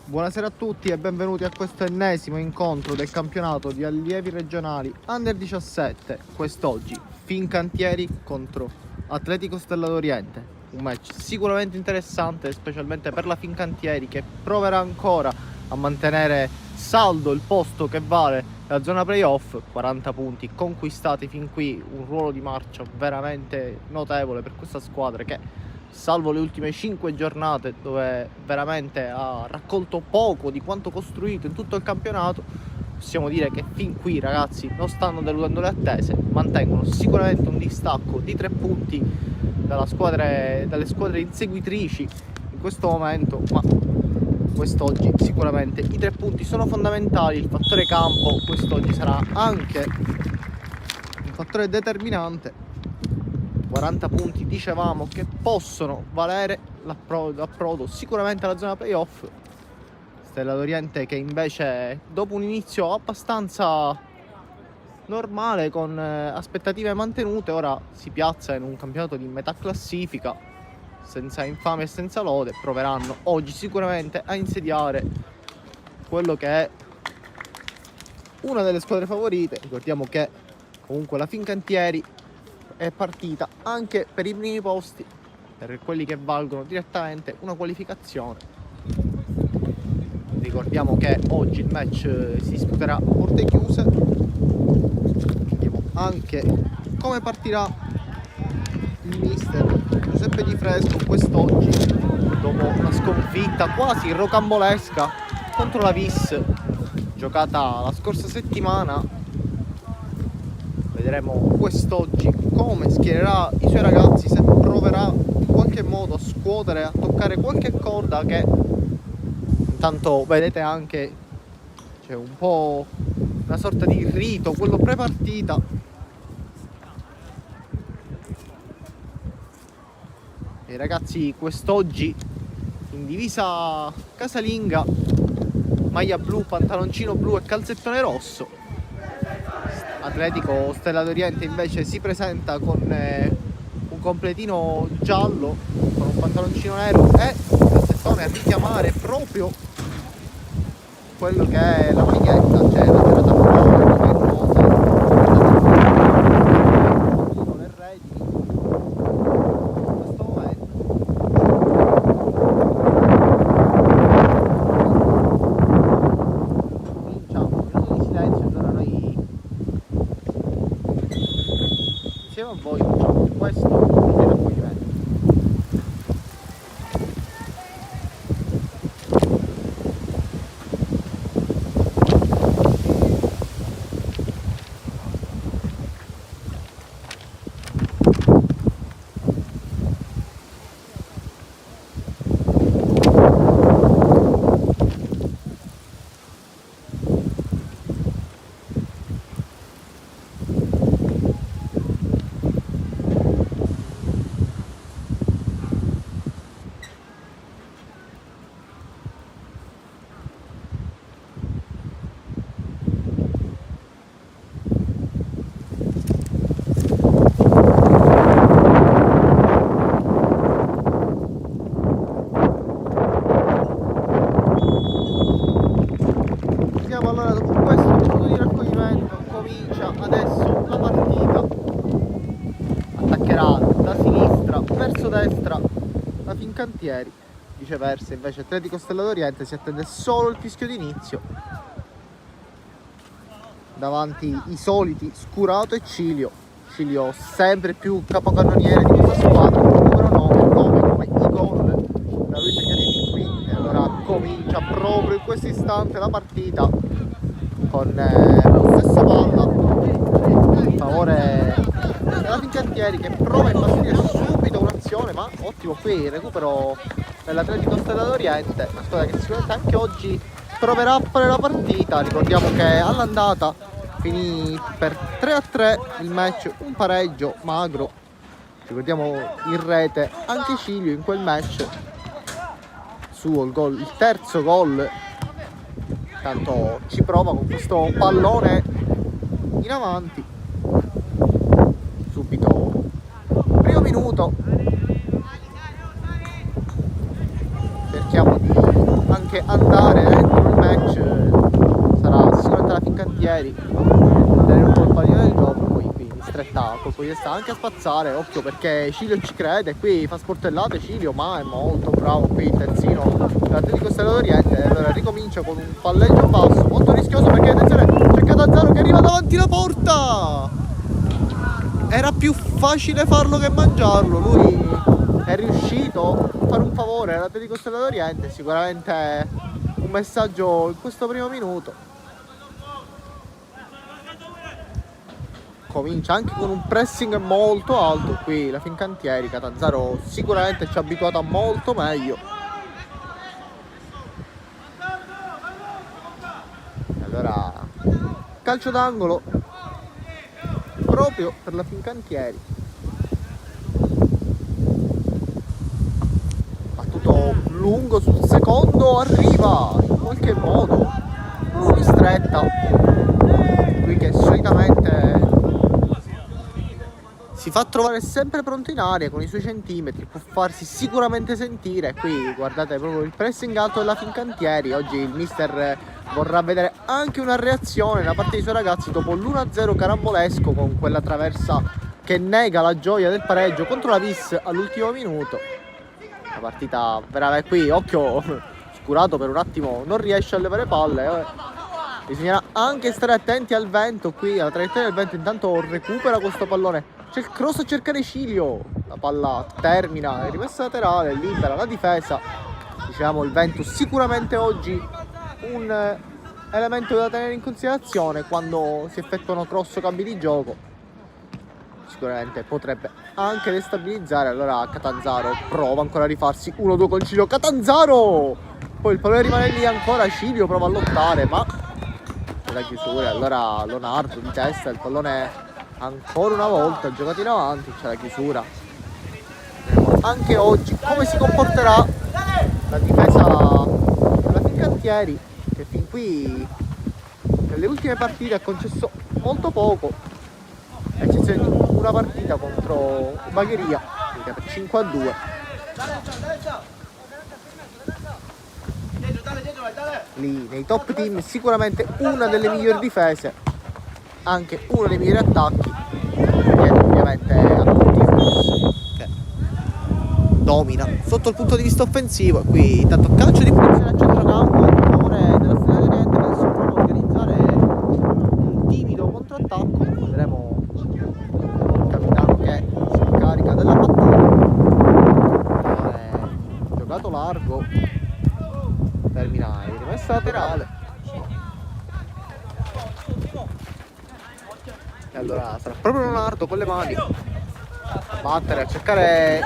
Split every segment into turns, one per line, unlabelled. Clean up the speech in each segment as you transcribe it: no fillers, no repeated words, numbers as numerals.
Buonasera a tutti e benvenuti a questo ennesimo incontro del campionato di allievi regionali Under 17. Quest'oggi Fincantieri contro Atletico Stella d'Oriente. Un match sicuramente interessante, specialmente per la Fincantieri, che proverà ancora a mantenere saldo il posto che vale la zona playoff. 40 punti conquistati fin qui, un ruolo di marcia veramente notevole per questa squadra che, salvo le ultime 5 giornate dove veramente ha raccolto poco di quanto costruito in tutto il campionato, possiamo dire che fin qui, ragazzi, non stanno deludendo le attese, mantengono sicuramente un distacco di 3 punti dalle squadre inseguitrici in questo momento, ma quest'oggi sicuramente i 3 punti sono fondamentali. Il fattore campo quest'oggi sarà anche un fattore determinante. 40 punti dicevamo che possono valere l'approdo sicuramente alla zona playoff. Stella d'Oriente che invece, dopo un inizio abbastanza normale, con aspettative mantenute, ora si piazza in un campionato di metà classifica, senza infame e senza lode. Proveranno oggi sicuramente a insediare quello che è una delle squadre favorite. Ricordiamo che comunque la Fincantieri è partita anche per i primi posti, per quelli che valgono direttamente una qualificazione. Ricordiamo che oggi il match si disputerà a porte chiuse. Vediamo anche come partirà il mister Giuseppe Di Fresco quest'oggi, dopo una sconfitta quasi rocambolesca contro la Vis giocata la scorsa settimana. Vedremo quest'oggi come schiererà i suoi ragazzi, se proverà in qualche modo a scuotere, a toccare qualche corda, che intanto vedete anche c'è un po' una sorta di rito, quello pre-partita. E i ragazzi quest'oggi in divisa casalinga, maglia blu, pantaloncino blu e calzettone rosso. Atletico Stella d'Oriente invece si presenta con un completino giallo, con un pantaloncino nero e un calzettone a richiamare proprio quello che è la maglietta, cioè la tirata fuori, che è nota, le redini in questo momento. Cominciamo, un minuto di silenzio, allora noi insieme a voi facciamo questo di raccoglimento. Allora, dopo questo minuto di raccoglimento, comincia adesso la partita. Attaccherà da sinistra verso destra la Fincantieri, viceversa invece Atletico Stella d'Oriente si attende solo il fischio d'inizio. Davanti i soliti Scurato e Cilio sempre più capocannoniere di questa squadra, numero 9 come i gol da lui segnati di qui. E allora comincia proprio in questo istante la partita con lo stesso palla in favore della Fincantieri, che prova a imbastire subito un'azione, ma ottimo qui il recupero dell'Atletico Stella d'Oriente, una squadra che sicuramente anche oggi proverà a fare la partita. Ricordiamo che all'andata finì per 3-3 il match, un pareggio magro. Ricordiamo in rete anche Cilio in quel match, suo il terzo gol. Tanto ci prova con questo pallone in avanti. Subito primo minuto, cerchiamo di anche andare dentro il match sarà sicuramente la Fincantieri, tenere un po' il pallino del gioco, poi qui stretta colpo di testa anche a spazzare, occhio perché Cilio ci crede, qui fa sportellate Cilio, ma è molto bravo qui il terzino dell'Atletico Stella d'Oriente. Allora ricomincia con un palleggio basso, molto rischioso perché attenzione, c'è Catanzaro che arriva davanti la porta, era più facile farlo che mangiarlo, lui è riuscito a fare un favore all'Atletico Stella d'Oriente, sicuramente un messaggio in questo primo minuto. Comincia anche con un pressing molto alto qui la Fincantieri, Catanzaro sicuramente ci ha abituato a molto meglio. Allora calcio d'angolo proprio per la Fincantieri, battuto lungo sul secondo, arriva in qualche modo lui stretta, lui che solitamente si fa trovare sempre pronto in aria con i suoi centimetri, può farsi sicuramente sentire. Qui guardate proprio il pressing alto della Fincantieri, oggi il mister vorrà vedere anche una reazione da parte dei suoi ragazzi dopo l'1-0 carambolesco con quella traversa che nega la gioia del pareggio contro la Vis all'ultimo minuto. La partita veramente qui, occhio, Scurato per un attimo non riesce a levare palle, bisognerà anche stare attenti al vento qui, alla traiettoria del vento. Intanto recupera questo pallone, c'è il cross a cercare Cilio, la palla termina, è rimessa laterale, libera la difesa. Diciamo il vento sicuramente oggi un elemento da tenere in considerazione quando si effettuano cross o cambi di gioco, sicuramente potrebbe anche destabilizzare. Allora Catanzaro prova ancora a rifarsi 1-2 con Cilio, Catanzaro, poi il pallone rimane lì ancora, Cilio prova a lottare ma c'è la chiusura. Allora Leonardo di testa, il pallone ancora una volta giocato in avanti, c'è la chiusura. Anche oggi come si comporterà la difesa della Fincantieri, che fin qui nelle ultime partite ha concesso molto poco, a eccezione di una partita contro Bagheria per 5-2. Lì nei top team sicuramente una delle migliori difese, anche uno dei migliori attacchi, dietro ovviamente a tutti che domina sotto il punto di vista offensivo. Qui intanto calcio di punizione a centrocampo a favore della Stella d'Oriente, che adesso prova a organizzare un timido controattacco. Vedremo il capitano che si incarica della battaglia. Giocato largo, termina in rimessa laterale. E allora sarà proprio Leonardo con le mani a battere, a cercare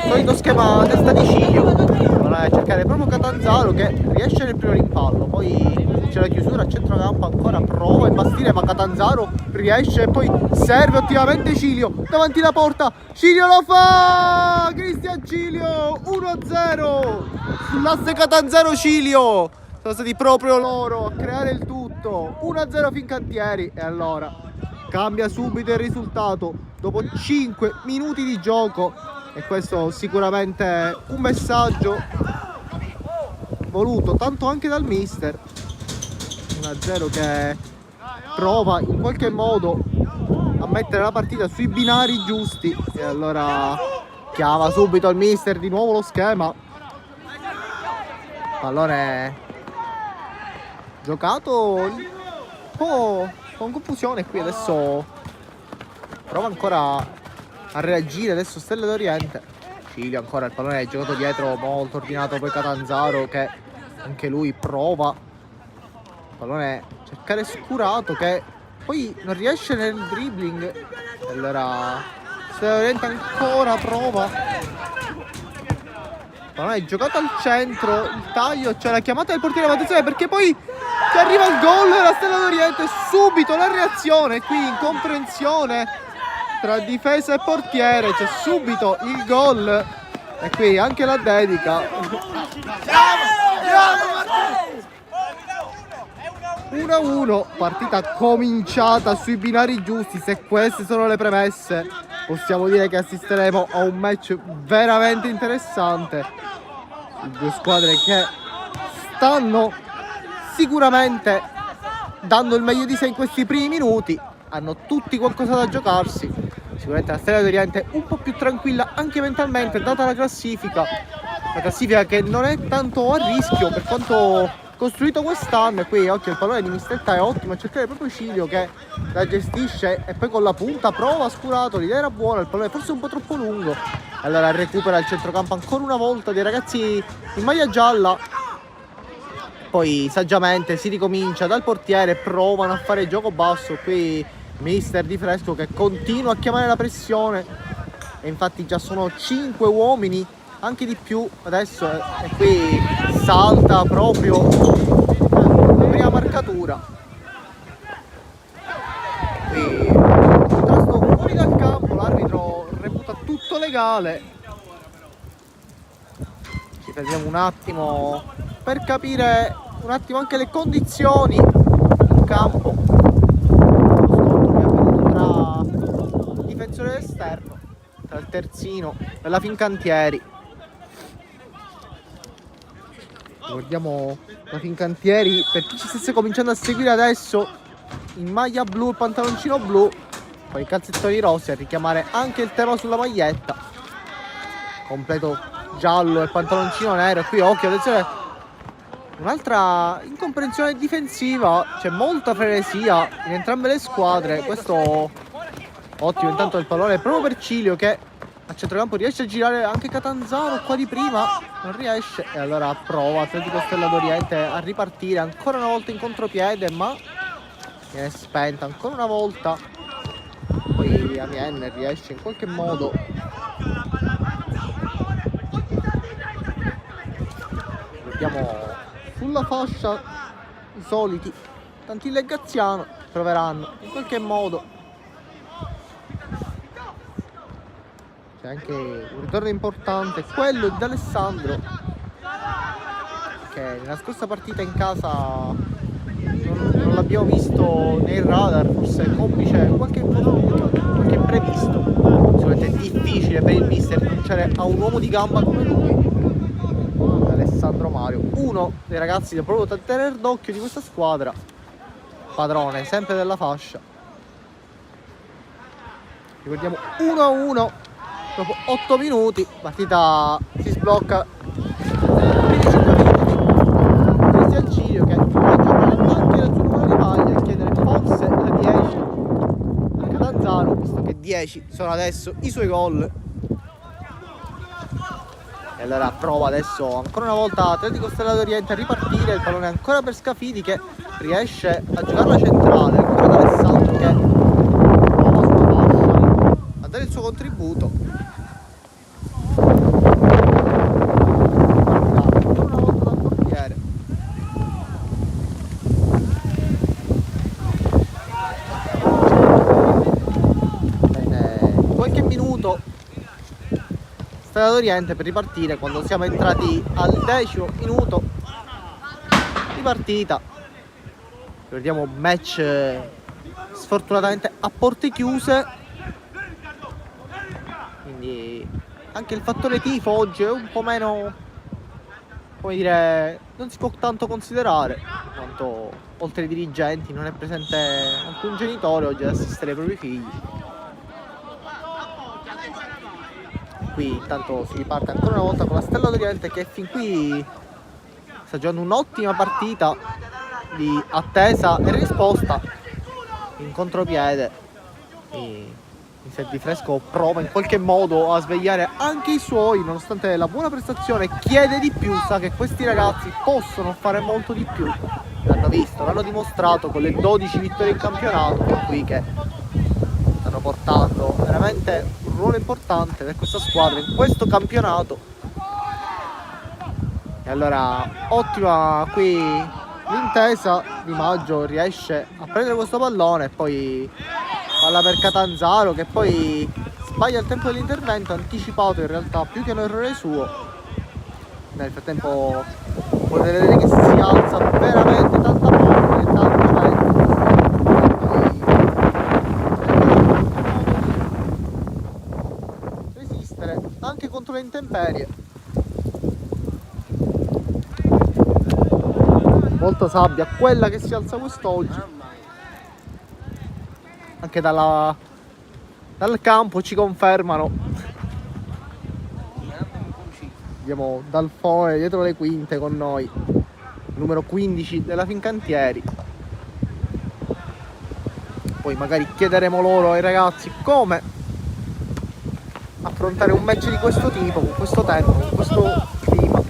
il solito schema a testa di Cilio, a cercare proprio Catanzaro che riesce nel primo rimpallo, poi c'è la chiusura a centrocampo, ancora prova a imbastire ma Catanzaro riesce e poi serve ottimamente Cilio davanti alla porta, Cilio lo fa, Cristian Cilio 1-0 sull'asse Catanzaro-Cilio, sono stati proprio loro a creare il tutto. 1-0 Fincantieri, e allora cambia subito il risultato dopo 5 minuti di gioco, e questo sicuramente un messaggio voluto tanto anche dal mister. 1-0 che prova in qualche modo a mettere la partita sui binari giusti, e allora chiama subito il mister di nuovo lo schema. Pallone giocato un po' con confusione qui, adesso prova ancora a reagire adesso Stella d'Oriente. Cilio ancora, il pallone è giocato dietro molto ordinato, poi Catanzaro che anche lui prova il pallone cercare Scurato che poi non riesce nel dribbling. Allora Stella d'Oriente ancora prova, pallone è giocato al centro, il taglio, c'è la chiamata del portiere, ma attenzione perché poi che arriva il gol della Stella d'Oriente, subito la reazione qui, incomprensione tra difesa e portiere, c'è subito il gol e qui anche la dedica. 1-1, partita cominciata sui binari giusti. Se queste sono le premesse, possiamo dire che assisteremo a un match veramente interessante. Due squadre che stanno sicuramente dando il meglio di sé in questi primi minuti, hanno tutti qualcosa da giocarsi. Sicuramente la Stella d'Oriente un po' più tranquilla anche mentalmente, data la classifica che non è tanto a rischio per quanto costruito quest'anno. E qui occhio, il pallone di Mistretta è ottimo, a cercare proprio Cilio che la gestisce e poi con la punta prova Scurato, l'idea era buona, il pallone forse un po' troppo lungo, allora recupera il centrocampo ancora una volta dei ragazzi in maglia gialla. Poi saggiamente si ricomincia dal portiere, provano a fare gioco basso, qui mister Di Fresco che continua a chiamare la pressione e infatti già sono 5 uomini, anche di più adesso, e qui salta proprio la prima marcatura. Qui contrasto fuori dal campo, l'arbitro reputa tutto legale. Ci fermiamo un attimo per capire un attimo anche le condizioni in campo. Difensore esterno tra il terzino e la Fincantieri. Ricordiamo la Fincantieri, per chi ci stesse cominciando a seguire adesso, in maglia blu e pantaloncino blu, poi i calzettoni rossi, a richiamare anche il tema sulla maglietta, completo giallo e pantaloncino nero. E qui occhio, attenzione, un'altra incomprensione difensiva, c'è molta frenesia in entrambe le squadre. Questo ottimo intanto il pallone proprio per Cilio che a centrocampo riesce a girare anche Catanzaro qua di prima, non riesce, e allora prova Atletico Stella d'Oriente a ripartire ancora una volta in contropiede, ma viene spenta ancora una volta. Poi Amien riesce in qualche modo vediamo sulla fascia i soliti Tantilla e Gaziano proveranno in qualche modo. C'è anche un ritorno importante, quello di Alessandro, che nella scorsa partita in casa non l'abbiamo visto nei radar, forse complice qualche infortunio, qualche imprevisto. Sicuramente è difficile per il mister rinunciare a un uomo di gamba come lui, Alessandro Mario, uno dei ragazzi da proprio da tenere d'occhio di questa squadra, padrone sempre della fascia. Ricordiamo 1-1 dopo 8 minuti, partita si sblocca 15 minuti. Cristian Cilio che può giocare anche nel suo numero di maglia e chiedere forse la 10 a Catanzaro, visto che 10 sono adesso i suoi gol. E allora prova adesso ancora una volta Atletico Stella d'Oriente a ripartire, il pallone ancora per Scafidi che riesce a giocarla centrale, ancora da Alessandro che prova sulla fascia a dare il suo contributo. Stella d'Oriente per ripartire quando siamo entrati al 10° minuto di partita. Ricordiamo match sfortunatamente a porte chiuse, quindi anche il fattore tifo oggi è un po' meno, come dire, non si può tanto considerare, quanto oltre ai dirigenti non è presente alcun genitore oggi ad assistere ai propri figli. Qui intanto si riparte ancora una volta con la Stella d'Oriente che fin qui sta giocando un'ottima partita di attesa e risposta in contropiede. Mister Di Fresco prova in qualche modo a svegliare anche i suoi, nonostante la buona prestazione chiede di più, sa che questi ragazzi possono fare molto di più, l'hanno visto, l'hanno dimostrato con le 12 vittorie in campionato qui che stanno portando veramente un ruolo importante per questa squadra in questo campionato. E allora ottima qui l'intesa, Di Maggio riesce a prendere questo pallone e poi palla per Catanzaro che poi sbaglia il tempo dell'intervento, anticipato in realtà più che un errore suo. Nel frattempo potete vedere che si alza veramente tanta forza e tanto vento. Resistere anche contro le intemperie. molta sabbia, quella che si alza quest'oggi. Anche dal campo ci confermano. Abbiamo Dalfone dietro le quinte con noi, numero 15 della Fincantieri. Poi magari chiederemo loro ai ragazzi come affrontare un match di questo tipo, con questo tempo, con questo clima.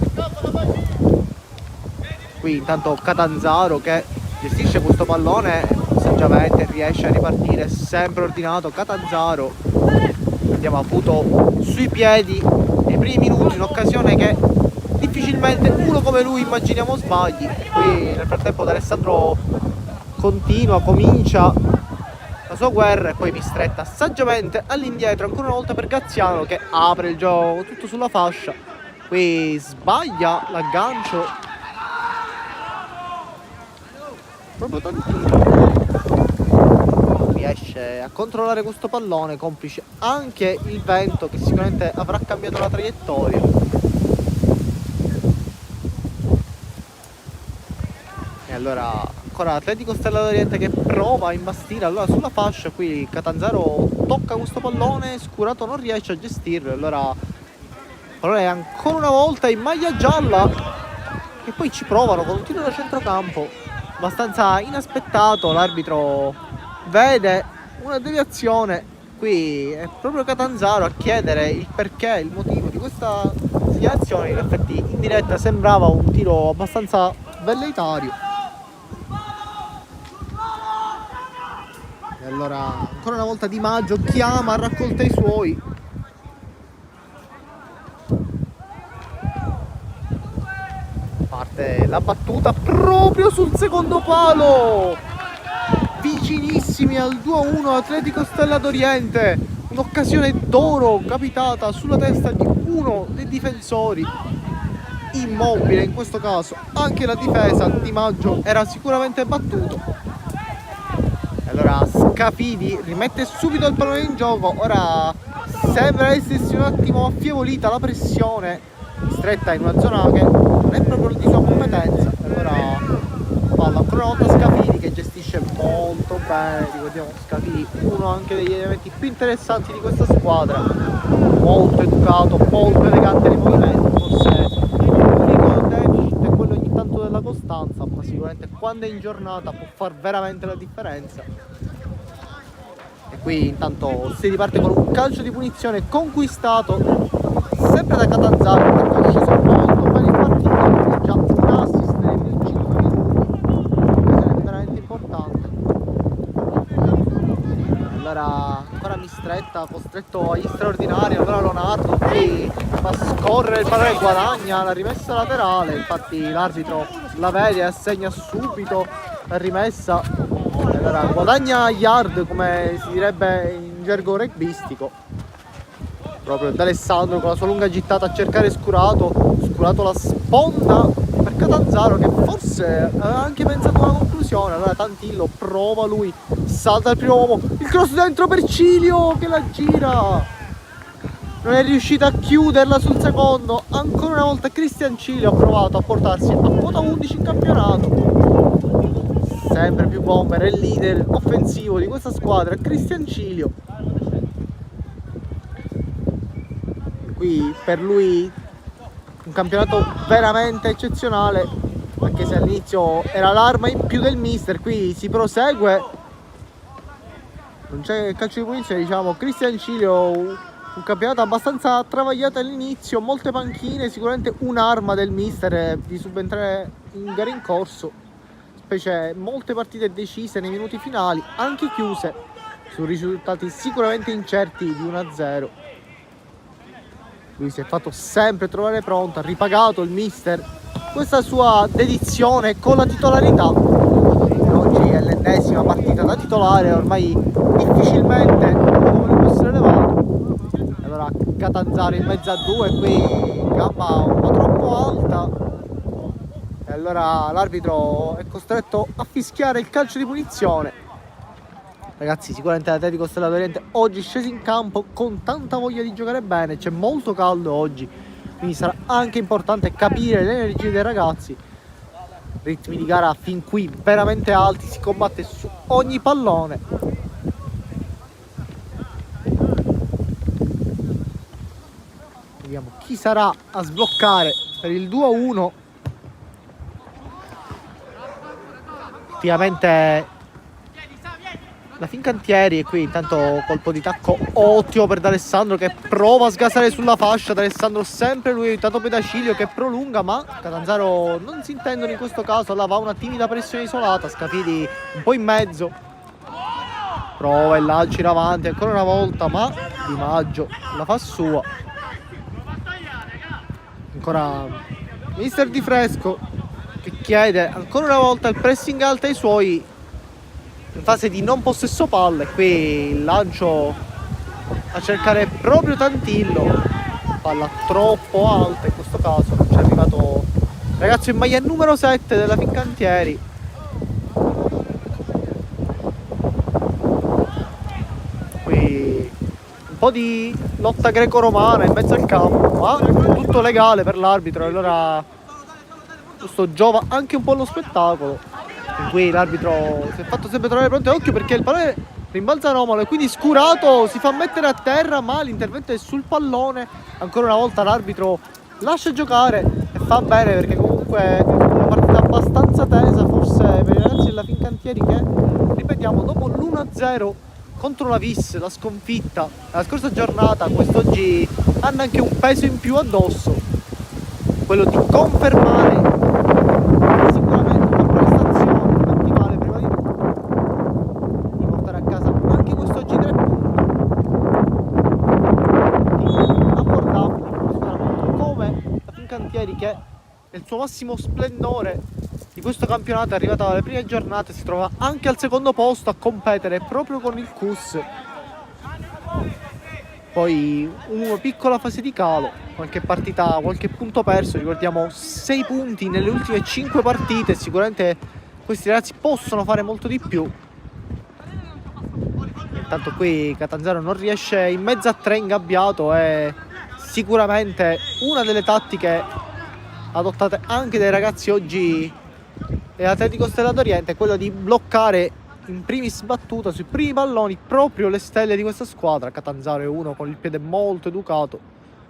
Qui intanto Catanzaro che gestisce questo pallone saggiamente, riesce a ripartire sempre ordinato. Catanzaro abbiamo avuto sui piedi nei primi minuti un'occasione che difficilmente uno come lui immaginiamo sbagli. Qui nel frattempo D'Alessandro comincia la sua guerra e poi Mistretta saggiamente all'indietro ancora una volta per Graziano che apre il gioco tutto sulla fascia. Qui sbaglia l'aggancio proprio tantino. Riesce a controllare questo pallone, complice anche il vento che sicuramente avrà cambiato la traiettoria. E allora ancora Atletico Stella d'Oriente che prova a imbastire allora sulla fascia. Qui Catanzaro tocca questo pallone, Scurato non riesce a gestirlo, allora il pallone è ancora una volta in maglia gialla e poi ci provano con un tiro da centrocampo abbastanza inaspettato. L'arbitro vede una deviazione, qui è proprio Catanzaro a chiedere il perché, il motivo di questa segnalazione. In effetti in diretta sembrava un tiro abbastanza velleitario. E allora ancora una volta Di Maggio chiama a raccolta i suoi. Parte la battuta proprio sul secondo palo, vicinissimi al 2-1 Atletico Stella d'Oriente. Un'occasione d'oro capitata sulla testa di uno dei difensori, immobile in questo caso. Anche la difesa Di Maggio era sicuramente battuto. Allora Scafidi rimette subito il pallone in gioco. Ora sembra essersi un attimo affievolita la pressione stretta in una zona che non è proprio di sua competenza. Allora palla ancora una volta Scafidi che gestisce molto bene. Ricordiamo Scafidi, uno anche degli elementi più interessanti di questa squadra, molto educato, molto elegante nei movimenti. Forse l'unico deficit è quello ogni tanto della costanza, ma sicuramente quando è in giornata può far veramente la differenza. E qui intanto si riparte con un calcio di punizione conquistato sempre da Catanzaro, che è sceso molto bene in partita, già un assist nei primi 5 minuti, è veramente importante. Allora ancora Mistretta costretto agli straordinari. Allora Leonardo qui fa scorrere il pallone, guadagna la rimessa laterale, infatti l'arbitro la vede e assegna subito la rimessa. Allora guadagna yard, come si direbbe in gergo rugbyistico. Proprio D'Alessandro con la sua lunga gittata a cercare Scurato la sponda per Catanzaro che forse aveva anche pensato a una conclusione. Allora Tantillo prova lui, salta il primo uomo, il cross dentro per Cilio che la gira, non è riuscita a chiuderla sul secondo. Ancora una volta Cristian Cilio ha provato a portarsi a quota 11 in campionato, sempre più bomber, è il leader offensivo di questa squadra Cristian Cilio. Qui per lui un campionato veramente eccezionale, anche se all'inizio era l'arma in più del mister. Qui si prosegue, non c'è calcio di punizione, diciamo. Cristian Cilio, un campionato abbastanza travagliato all'inizio, molte panchine, sicuramente un'arma del mister di subentrare in gare in corso, specie molte partite decise nei minuti finali, anche chiuse su risultati sicuramente incerti di 1-0. Lui si è fatto sempre trovare pronto, ha ripagato il mister questa sua dedizione con la titolarità. Oggi è l'ennesima partita da titolare, ormai difficilmente come può essere levato. Allora Catanzaro in mezzo a due, qui gamba un po' troppo alta, e allora l'arbitro è costretto a fischiare il calcio di punizione. Ragazzi, sicuramente l'Atletico Stella d'Oriente oggi scesi in campo con tanta voglia di giocare bene, c'è molto caldo oggi, quindi sarà anche importante capire le energie dei ragazzi. ritmi di gara fin qui veramente alti, si combatte su ogni pallone. Vediamo chi sarà a sbloccare per il 2-1. Effettivamente la Fincantieri, e qui intanto colpo di tacco ottimo per D'Alessandro che prova a sgasare sulla fascia. D'Alessandro sempre lui, aiutato Pedacilio che prolunga, ma Catanzaro non si intendono in questo caso. Là va una timida pressione isolata, Scafidi un po' in mezzo, prova il lancio in avanti ancora una volta, ma Di Maggio la fa sua. Ancora mister Di Fresco che chiede ancora una volta il pressing alto ai suoi in fase di non possesso palla. E qui il lancio a cercare proprio Tantillo, palla troppo alta in questo caso, non ci è arrivato il ragazzo in maglia numero 7 della Fincantieri. Qui un po' di lotta greco-romana in mezzo al campo, ma tutto legale per l'arbitro, e allora questo giova anche un po' lo spettacolo. In cui l'arbitro si è fatto sempre trovare pronto, occhio perché il pallone rimbalza anomalo e quindi Scurato si fa mettere a terra, ma l'intervento è sul pallone. Ancora una volta l'arbitro lascia giocare e fa bene, perché comunque è una partita abbastanza tesa, forse per i ragazzi della Fincantieri che, ripetiamo, dopo l'1-0 contro la Vis, la sconfitta la scorsa giornata, quest'oggi hanno anche un peso in più addosso, quello di confermare sicuramente una prestazione ottimale, prima di tutto di portare a casa anche quest'oggi 3 punti abbordabili, come la Fincantieri che nel suo massimo splendore di questo campionato è arrivata alle prime giornate, si trova anche al secondo posto a competere proprio con il CUS. Poi una piccola fase di calo, qualche partita, qualche punto perso, ricordiamo 6 punti nelle ultime 5 partite, sicuramente questi ragazzi possono fare molto di più. Intanto qui Catanzaro non riesce, in mezzo a 3 ingabbiato, è sicuramente una delle tattiche adottate anche dai ragazzi oggi dell'Atletico Stella d'Oriente, quello di bloccare in primis battuta sui primi palloni proprio le stelle di questa squadra. Catanzaro è uno con il piede molto educato,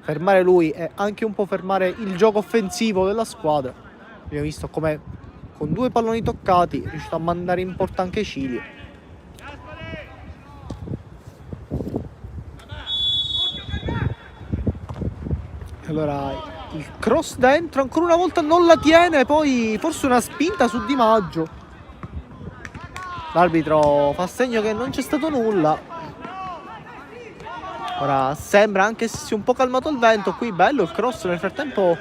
fermare lui è anche un po' fermare il gioco offensivo della squadra. Abbiamo visto come con 2 palloni toccati è riuscito a mandare in porta anche Cilio. Allora il cross dentro, ancora una volta non la tiene, poi forse una spinta su Di Maggio. L'arbitro fa segno che non c'è stato nulla. Ora sembra anche se sia un po' calmato il vento. Qui bello il cross, nel frattempo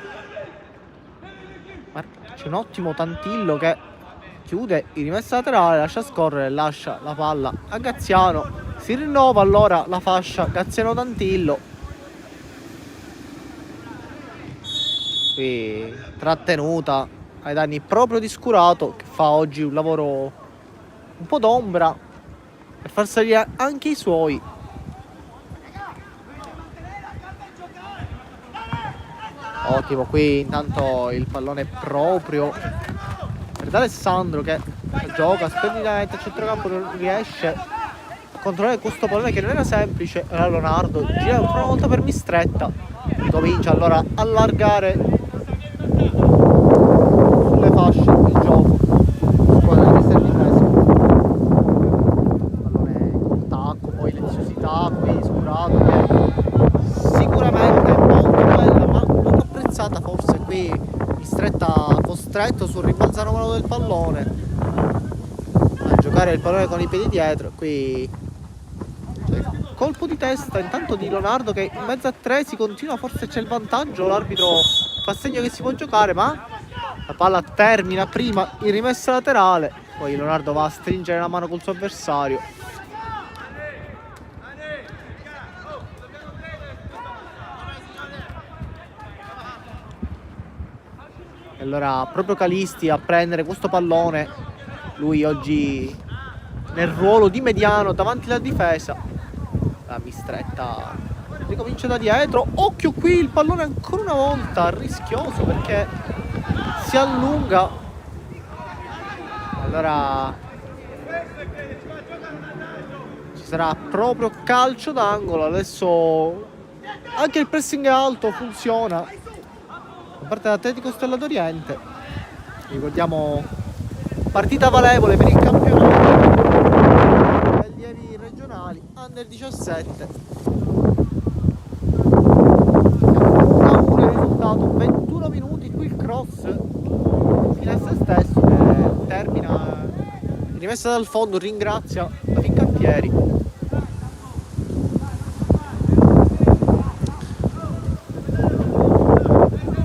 c'è un ottimo Tantillo che chiude in rimessa laterale, lascia scorrere, lascia la palla a Gaziano. Si rinnova allora la fascia Gaziano-Tantillo. Qui trattenuta ai danni proprio di Scurato, che fa oggi un lavoro un po' d'ombra per far salire anche i suoi. Ottimo, qui intanto il pallone proprio per D'Alessandro che gioca splendidamente a centrocampo, non riesce a controllare questo pallone che non era semplice. Allora Leonardo gira ancora una volta per Mistretta, ricomincia allora a allargare sulle fasce il gioco. Squadra di Mister Di Fresco, pallone col tacco, poi leziosità qui Scurato che sicuramente è molto bella, ma non apprezzata forse qui. Mistretta costretto sul rimbalzare mano del pallone a giocare il pallone con i piedi dietro. Qui colpo di testa intanto di Leonardo che in mezzo a 3 si continua, forse c'è il vantaggio, l'arbitro fa segno che si può giocare, ma la palla termina prima in rimessa laterale, poi Leonardo va a stringere la mano col suo avversario. E allora proprio Calisti a prendere questo pallone, lui oggi nel ruolo di mediano davanti alla difesa. La Mistretta ricomincia da dietro, occhio qui il pallone ancora una volta rischioso perché si allunga Allora ci sarà proprio calcio d'angolo. Adesso anche il pressing alto funziona da parte dell'Atletico Stella d'Oriente. Ricordiamo partita valevole per il campionato degli allievi regionali Under 17. Siamo 1-1 il risultato, 21 minuti, qui il cross fino a se stesso che termina rimessa dal fondo, ringrazia la Fincantieri.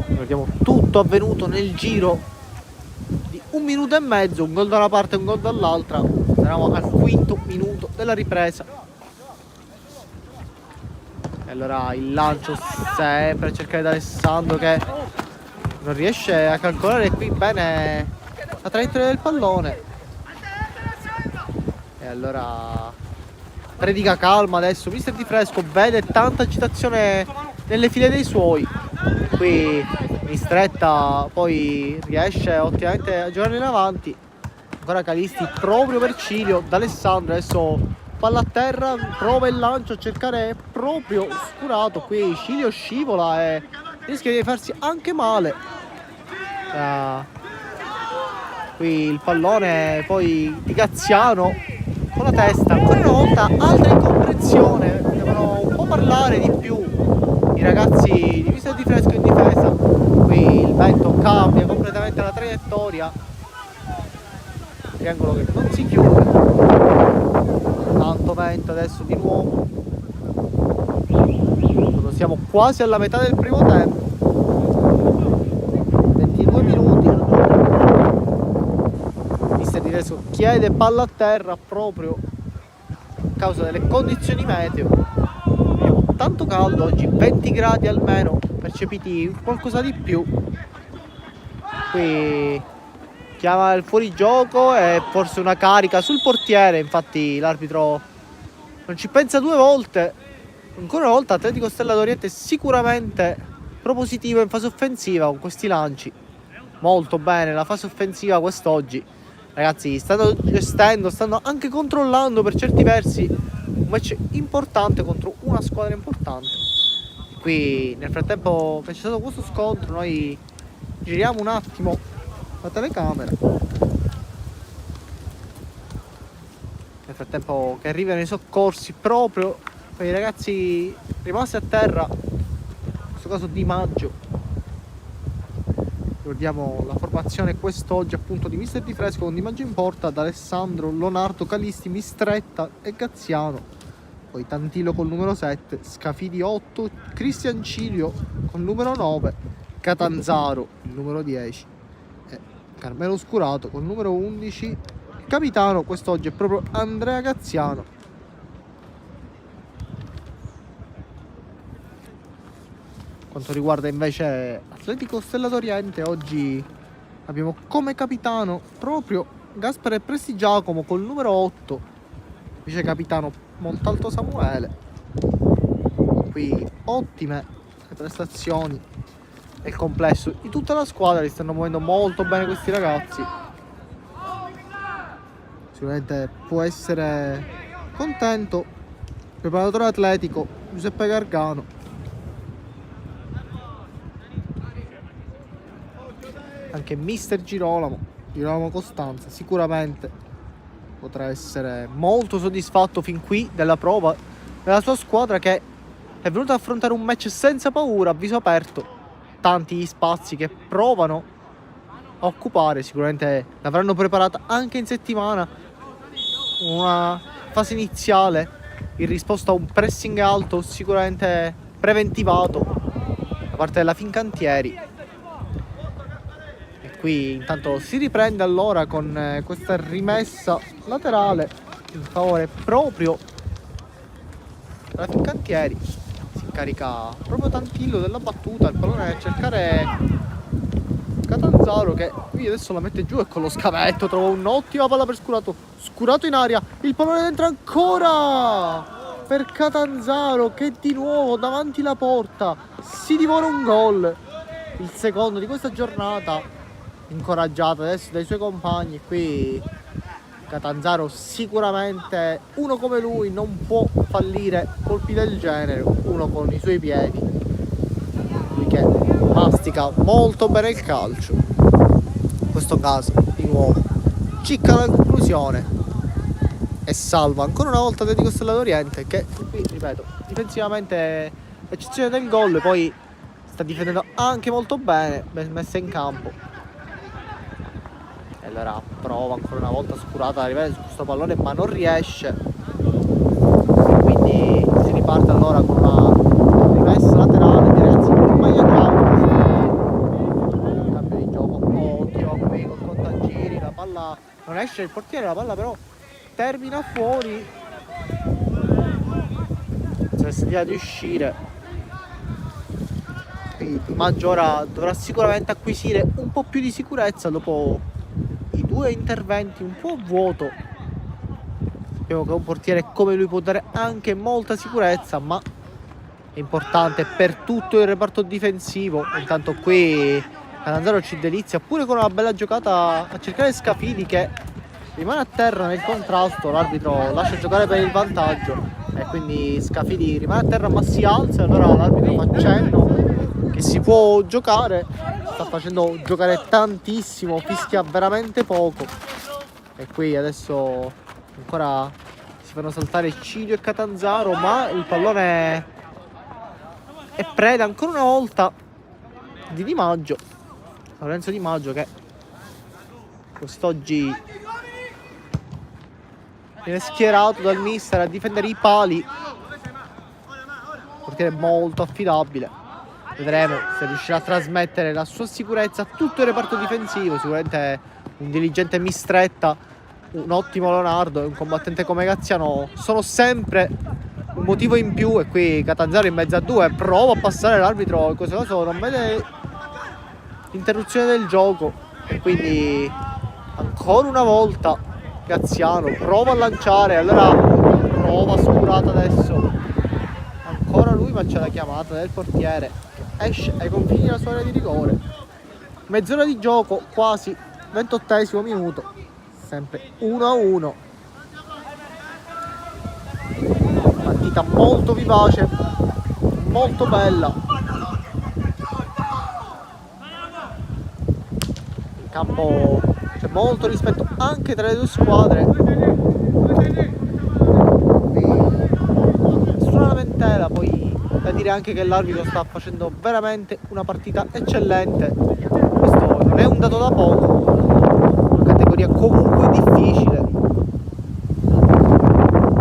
Vediamo tutto avvenuto nel giro di 1 minuto e mezzo, un gol da una parte e un gol dall'altra. Eravamo al 5° minuto della ripresa. E allora il lancio sempre a cercare da Alessandro, che non riesce a calcolare qui bene la traiettoria del pallone. E allora predica calma adesso mister Di Fresco, vede tanta agitazione nelle file dei suoi. Qui in stretta poi riesce ottimamente a giocare in avanti. Ancora Calisti proprio per Cilio, D'Alessandro adesso palla a terra, prova il lancio a cercare proprio Scurato. Qui Cilio scivola e rischia di farsi anche male. Qui il pallone poi di Gaziano con la testa, ancora una volta altra incomprensione, devono un po' parlare di più i ragazzi di mister Di Fresco in difesa. Qui il vento cambia completamente la traiettoria, triangolo che non si chiude, tanto vento adesso di nuovo quando siamo quasi alla metà del primo tempo. 22 minuti, mister Di Fresco chiede palla a terra proprio a causa delle condizioni meteo. Abbiamo tanto caldo oggi, 20 gradi almeno percepiti, qualcosa di più. Qui chiama il fuorigioco e forse una carica sul portiere, infatti l'arbitro non ci pensa due volte. Ancora una volta Atletico Stella d'Oriente sicuramente propositivo in fase offensiva con questi lanci. Molto bene la fase offensiva quest'oggi. Ragazzi, stanno gestendo, stanno anche controllando per certi versi un match importante contro una squadra importante. Qui nel frattempo che c'è stato questo scontro noi giriamo un attimo la telecamera. Nel frattempo che arrivano i soccorsi proprio per i ragazzi rimasti a terra, in questo caso Di Maggio. Ricordiamo la formazione quest'oggi appunto di mister Di Fresco con Di Maggio in porta, D'Alessandro, Leonardo, Calisti, Mistretta e Gaziano. Poi Tantilo col numero 7, Scafidi 8, Cristian Cilio col numero 9, Catanzaro il numero 10 e Carmelo Scurato col numero 11. Il capitano quest'oggi è proprio Andrea Gaziano. Quanto riguarda invece Atletico Stella d'Oriente, oggi abbiamo come capitano proprio Gaspare Prestigiacomo col numero 8, vice capitano Montalto Samuele. Qui ottime le prestazioni e il complesso di tutta la squadra, li stanno muovendo molto bene questi ragazzi. Sicuramente può essere contento il preparatore atletico Giuseppe Gargano. Anche mister Girolamo Costanza sicuramente potrà essere molto soddisfatto fin qui della prova della sua squadra, che è venuta ad affrontare un match senza paura, a viso aperto. Tanti gli spazi che provano a occupare, sicuramente l'avranno preparata anche in settimana una fase iniziale in risposta a un pressing alto sicuramente preventivato da parte della Fincantieri. Qui intanto si riprende allora con questa rimessa laterale in favore proprio della Fincantieri. Si incarica proprio Tantillo della battuta, il pallone a cercare Catanzaro, che qui adesso la mette giù e con lo scavetto trova un'ottima palla per Scurato. Scurato in aria, il pallone entra ancora per Catanzaro, che di nuovo davanti la porta si divora un gol, il secondo di questa giornata incoraggiato adesso dai suoi compagni. Qui Catanzaro sicuramente, uno come lui non può fallire colpi del genere, uno con i suoi piedi, lui che mastica molto bene il calcio. In questo caso di nuovo cicca la conclusione e salva ancora una volta Atletico Stella d'Oriente, che qui, ripeto, difensivamente, eccezione del gol, poi sta difendendo anche molto bene, messa in campo. E allora prova ancora una volta Scurata ad arrivare su questo pallone, ma non riesce, quindi si riparte allora con una rimessa laterale di ragazzi in maglia gialla. Cambio di gioco, ottimo qui con contagiri, la palla non esce il portiere, la palla però termina fuori, si via di uscire. Maggiora dovrà sicuramente acquisire un po' più di sicurezza dopo i due interventi un po' a vuoto. Sappiamo che un portiere come lui può dare anche molta sicurezza, ma è importante per tutto il reparto difensivo. Intanto qui Catanzaro ci delizia pure con una bella giocata a cercare Scafidi, che rimane a terra nel contrasto. L'arbitro lascia giocare per il vantaggio e quindi Scafidi rimane a terra ma si alza, e allora l'arbitro fa cenno che si può giocare. Sta facendo giocare tantissimo, fischia veramente poco, e qui adesso ancora si fanno saltare Cilio e Catanzaro, ma il pallone è preda ancora una volta di Di Maggio, Lorenzo Di Maggio, che quest'oggi viene schierato dal mister a difendere i pali. Portiere molto affidabile, vedremo se riuscirà a trasmettere la sua sicurezza a tutto il reparto difensivo. Sicuramente un diligente Mistretta, un ottimo Leonardo e un combattente come Graziano sono sempre un motivo in più. E qui Catanzaro in mezzo a due prova a passare l'arbitro, in questo caso non vede l'interruzione del gioco, e quindi ancora una volta Graziano prova a lanciare, allora prova Scurata adesso, ancora lui, ma c'è la chiamata del portiere che esce ai confini della sua area di rigore. Mezz'ora di gioco, quasi 28esimo minuto, sempre 1-1. Partita molto vivace, molto bella. In campo c'è molto rispetto anche tra le due squadre. Nessuna lamentela, poi da dire anche che l'arbitro sta facendo veramente una partita eccellente. Questo non è un dato da poco, una categoria comunque difficile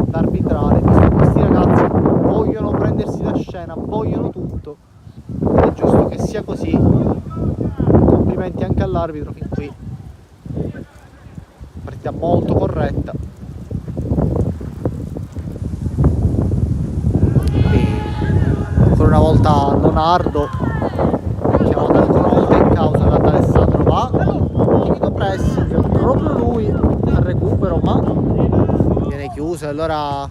da arbitrare, visto che questi ragazzi vogliono prendersi la scena, vogliono tutto, è giusto che sia così. Complimenti anche all'arbitro fin qui, partita molto corretta. Ancora una volta Leonardo chiamato ancora una volta in causa da Alessandro, va timido pressing, proprio lui al recupero, ma viene chiuso. E allora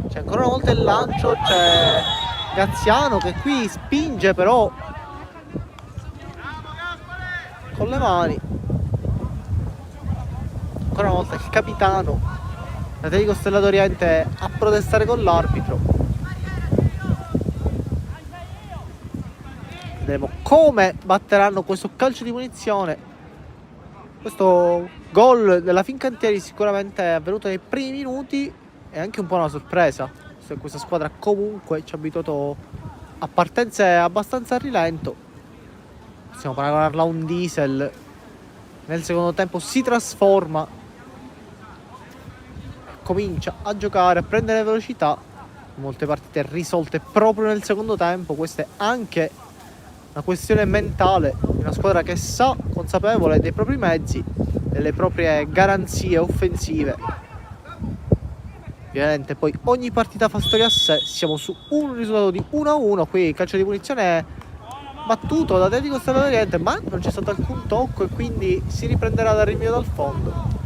c'è ancora una volta il lancio, c'è Graziano che qui spinge però con le mani. Ancora una volta il capitano Atletico Stella d'Oriente a protestare con l'arbitro. Vedremo come batteranno questo calcio di punizione. Questo gol della Fincantieri sicuramente è avvenuto nei primi minuti, è anche un po' una sorpresa, se questa squadra comunque ci ha abituato a partenze abbastanza a rilento. Possiamo paragonarla a un diesel, nel secondo tempo si trasforma, comincia a giocare, a prendere velocità. Molte partite risolte proprio nel secondo tempo, questa è anche una questione mentale di una squadra che sa, consapevole dei propri mezzi, delle proprie garanzie offensive. Ovviamente poi ogni partita fa storia a sé, siamo su un risultato di 1-1, qui il calcio di punizione è battuto da Atletico Stella d'Oriente, ma non c'è stato alcun tocco e quindi si riprenderà dal rinvio dal fondo.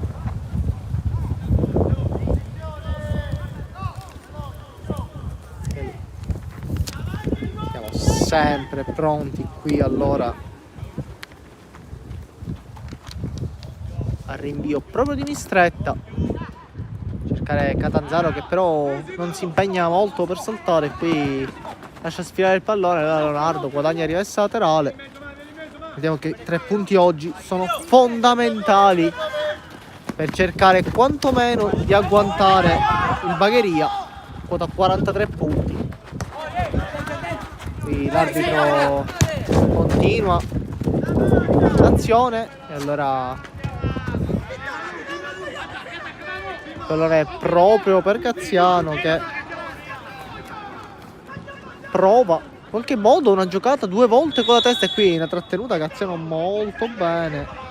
Siamo sempre pronti qui allora al rinvio proprio di Mistretta, cercare Catanzaro che però non si impegna molto per saltare, qui lascia sfilare il pallone, Leonardo guadagna rimessa laterale. Vediamo che 3 punti oggi sono fondamentali per cercare quantomeno di agguantare il Bagheria, quota 43 punti. Qui l'arbitro continua l'azione e allora pallone è proprio per Cazziano che prova in qualche modo una giocata 2 volte con la testa, e qui una trattenuta Cazziano molto bene.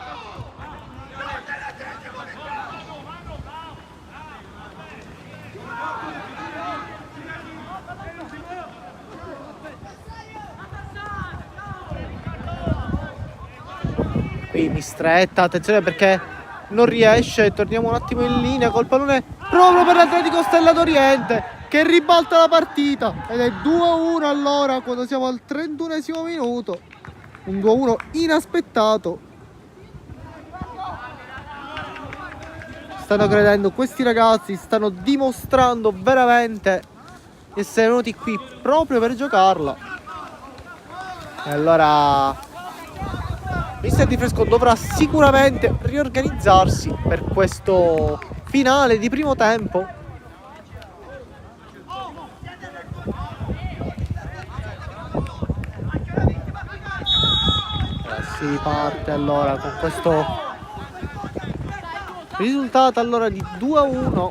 Qui Mistretta, attenzione perché non riesce, torniamo un attimo in linea col pallone proprio per l'Atletico Stella d'Oriente che ribalta la partita ed è 2-1 allora quando siamo al 31esimo minuto, un 2-1 inaspettato. Stanno credendo questi ragazzi, stanno dimostrando veramente di essere venuti qui proprio per giocarla. E allora Mister Di Fresco dovrà sicuramente riorganizzarsi per questo finale di primo tempo. Si parte allora con questo risultato allora di 2-1.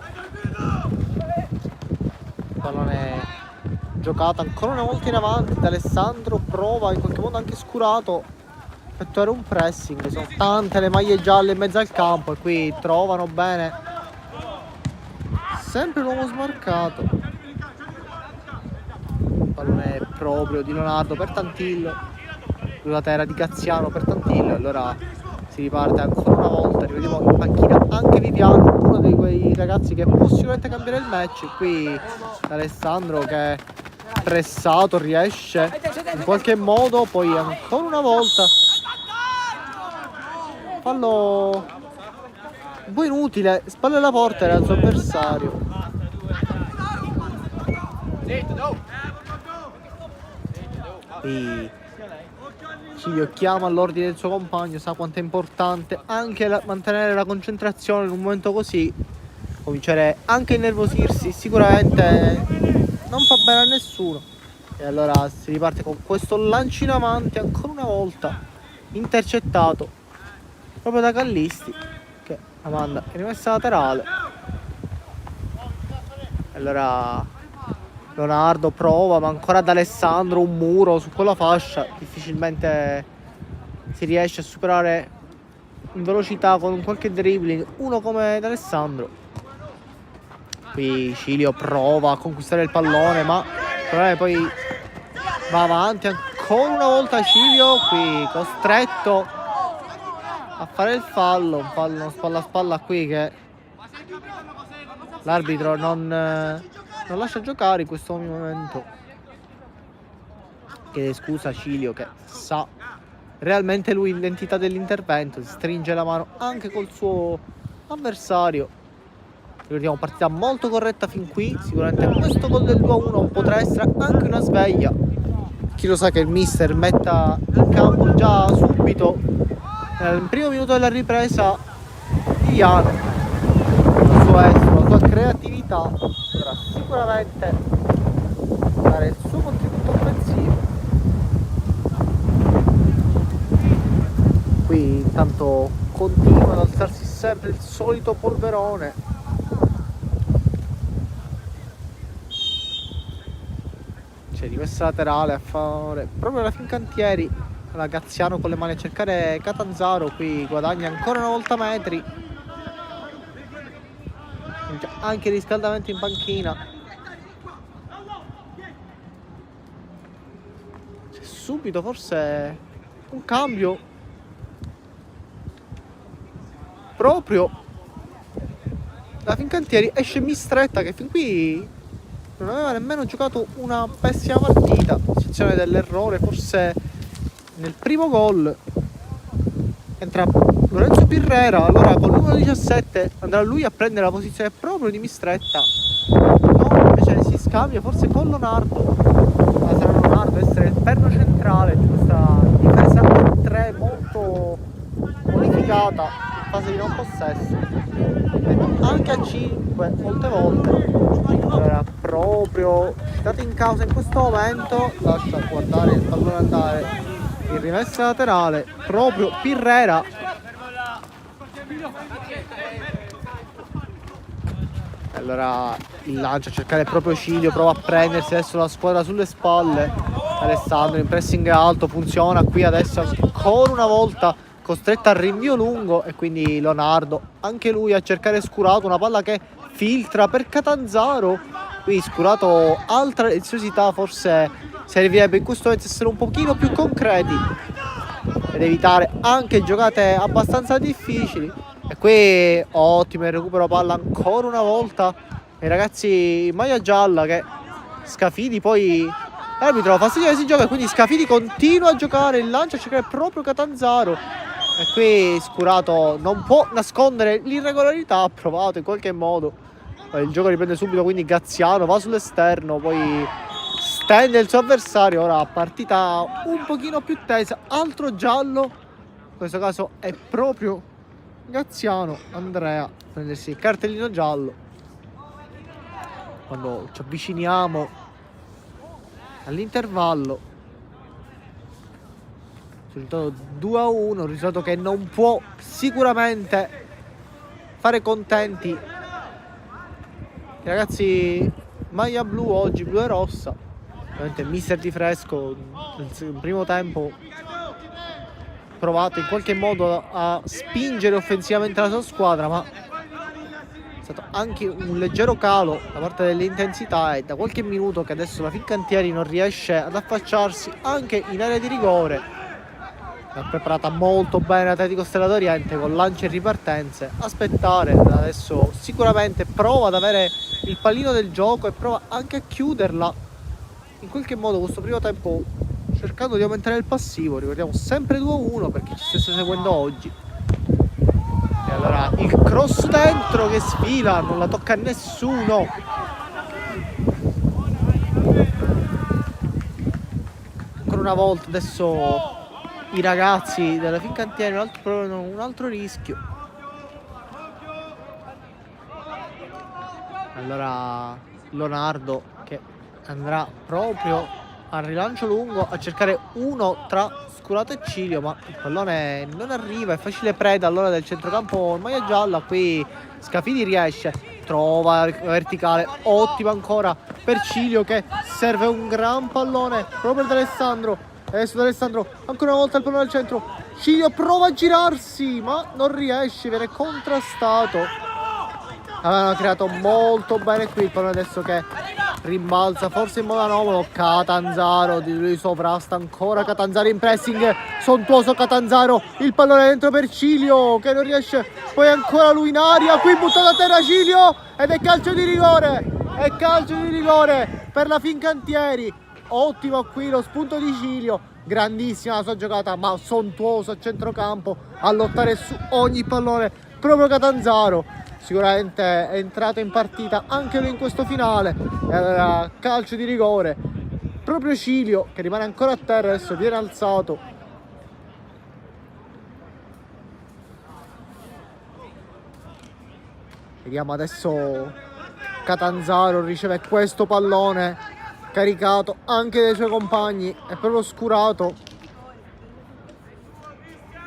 Pallone giocato ancora una volta in avanti da Alessandro, prova in qualche modo anche scurato effettuare un pressing, sono tante le maglie gialle in mezzo al campo e qui trovano bene sempre l'uomo smarcato. Il pallone proprio di Leonardo per Tantillo, la terra di Cazziano per Tantillo, allora si riparte ancora una volta, rivediamo in panchina anche Viviano, uno di quei ragazzi che può sicuramente cambiare il match. Qui Alessandro che pressato riesce in qualche modo, poi ancora una volta fallo un po' inutile, spalle alla porta era il suo avversario. E Cilio chiama all'ordine del suo compagno, sa quanto è importante anche mantenere la concentrazione in un momento così, cominciare anche a innervosirsi sicuramente non fa bene a nessuno. E allora si riparte con questo lancio in avanti ancora una volta, intercettato proprio da Callisti che la manda in rimessa laterale. Allora Leonardo prova, ma ancora da Alessandro un muro su quella fascia, difficilmente si riesce a superare in velocità con un qualche dribbling uno come D'Alessandro. Qui Cilio prova a conquistare il pallone, ma il problema è poi va avanti ancora una volta Cilio, qui costretto a fare il fallo, un fallo spalla a spalla qui che l'arbitro non lascia giocare in questo momento. Chiede scusa a Cilio che sa realmente lui l'entità dell'intervento, si stringe la mano anche col suo avversario. Ricordiamo partita molto corretta fin qui, sicuramente questo gol del 2-1 potrà essere anche una sveglia. Chi lo sa che il mister metta in campo già subito nel primo minuto della ripresa Iano, il suo estro, la sua creatività potrà sicuramente dare il suo contributo offensivo. Qui intanto continua ad alzarsi sempre il solito polverone. C'è rimessa laterale a favore proprio la Fincantieri. La Cazziano con le mani a cercare Catanzaro, qui guadagna ancora una volta metri, anche riscaldamento in panchina. C'è subito forse un cambio proprio da Fincantieri, esce Mistretta che fin qui non aveva nemmeno giocato una pessima partita, a eccezione dell'errore forse nel primo gol. entra Lorenzo Pirrera, allora con il numero 17 andrà lui a prendere la posizione proprio di Mistretta, no, invece si scambia forse con Leonardo, ma sarà Leonardo essere il perno centrale di questa difesa a 3 molto modificata in fase di non possesso, anche a 5 molte volte. Allora proprio citato in causa in questo momento, lascia guardare il pallone andare in rimessa laterale proprio Pirrera. Allora il lancio a cercare proprio Cilio, prova a prendersi adesso la squadra sulle spalle. Alessandro in pressing alto, funziona qui adesso ancora una volta, costretto al rinvio lungo, e quindi Leonardo anche lui a cercare Scurato, una palla che filtra per Catanzaro. Qui Scurato, altra leziosità, forse servirebbe in questo momento essere un pochino più concreti ed evitare anche giocate abbastanza difficili. E qui ottimo il recupero palla ancora una volta i ragazzi in maglia gialla, che Scafidi poi l'arbitro fa segnare si gioca, quindi Scafidi continua a giocare il lancio a cercare proprio Catanzaro, e qui Scurato non può nascondere l'irregolarità, ha provato in qualche modo, il gioco riprende subito, quindi Graziano va sull'esterno, poi stende il suo avversario. Ora partita un pochino più tesa, altro giallo, in questo caso è proprio Graziano Andrea a prendersi il cartellino giallo quando ci avviciniamo all'intervallo. Risultato 2-1, un risultato che non può sicuramente fare contenti i ragazzi maglia blu oggi, blu e rossa. Ovviamente mister Di Fresco nel primo tempo provato in qualche modo a spingere offensivamente la sua squadra, ma è stato anche un leggero calo da parte dell'intensità, e da qualche minuto che adesso la Fincantieri non riesce ad affacciarsi anche in area di rigore. L'ha preparata molto bene l'Atletico Stella d'Oriente con lanci e ripartenze. Aspettare, adesso sicuramente prova ad avere il pallino del gioco e prova anche a chiuderla in qualche modo questo primo tempo, cercando di aumentare il passivo. Ricordiamo sempre 2-1 per chi ci stesse seguendo oggi. E allora il cross dentro che sfila, non la tocca a nessuno. Ancora una volta adesso i ragazzi della Fincantieri provano un altro rischio. Allora Leonardo che andrà proprio al rilancio lungo a cercare uno tra Scurato e Cilio, ma il pallone non arriva, è facile preda allora del centrocampo in maglia gialla. Qui Scafidi riesce, trova la verticale, ottima ancora per Cilio che serve un gran pallone proprio da Alessandro. Adesso da Alessandro ancora una volta il pallone al centro, Cilio prova a girarsi ma non riesce, viene contrastato. Avevano creato molto bene qui il pallone adesso che rimbalza forse in modo anomalo. Catanzaro di lui sovrasta ancora Catanzaro in pressing, sontuoso Catanzaro, il pallone dentro per Cilio che non riesce, poi ancora lui in aria, qui buttato a terra Cilio ed è calcio di rigore, è calcio di rigore per la Fincantieri. Ottimo qui lo spunto di Cilio, grandissima la sua giocata, ma sontuoso a centrocampo a lottare su ogni pallone proprio Catanzaro. Sicuramente è entrato in partita anche lui in questo finale. E allora calcio di rigore proprio Cilio che rimane ancora a terra, adesso viene alzato. Vediamo adesso Catanzaro riceve questo pallone caricato anche dai suoi compagni, è proprio Scurato.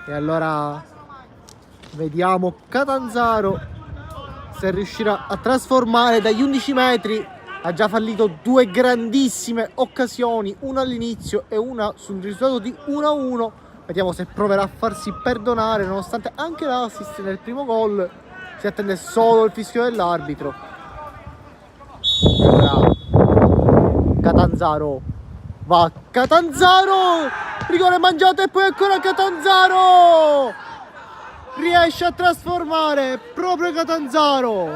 E allora vediamo Catanzaro se riuscirà a trasformare dagli 11 metri. Ha già fallito due grandissime occasioni, una all'inizio e una sul risultato di 1-1. Vediamo se proverà a farsi perdonare, nonostante anche l'assist nel primo gol. Si attende solo il fischio dell'arbitro. Allora Catanzaro va, Catanzaro, rigore mangiato e poi ancora Catanzaro riesce a trasformare proprio Catanzaro,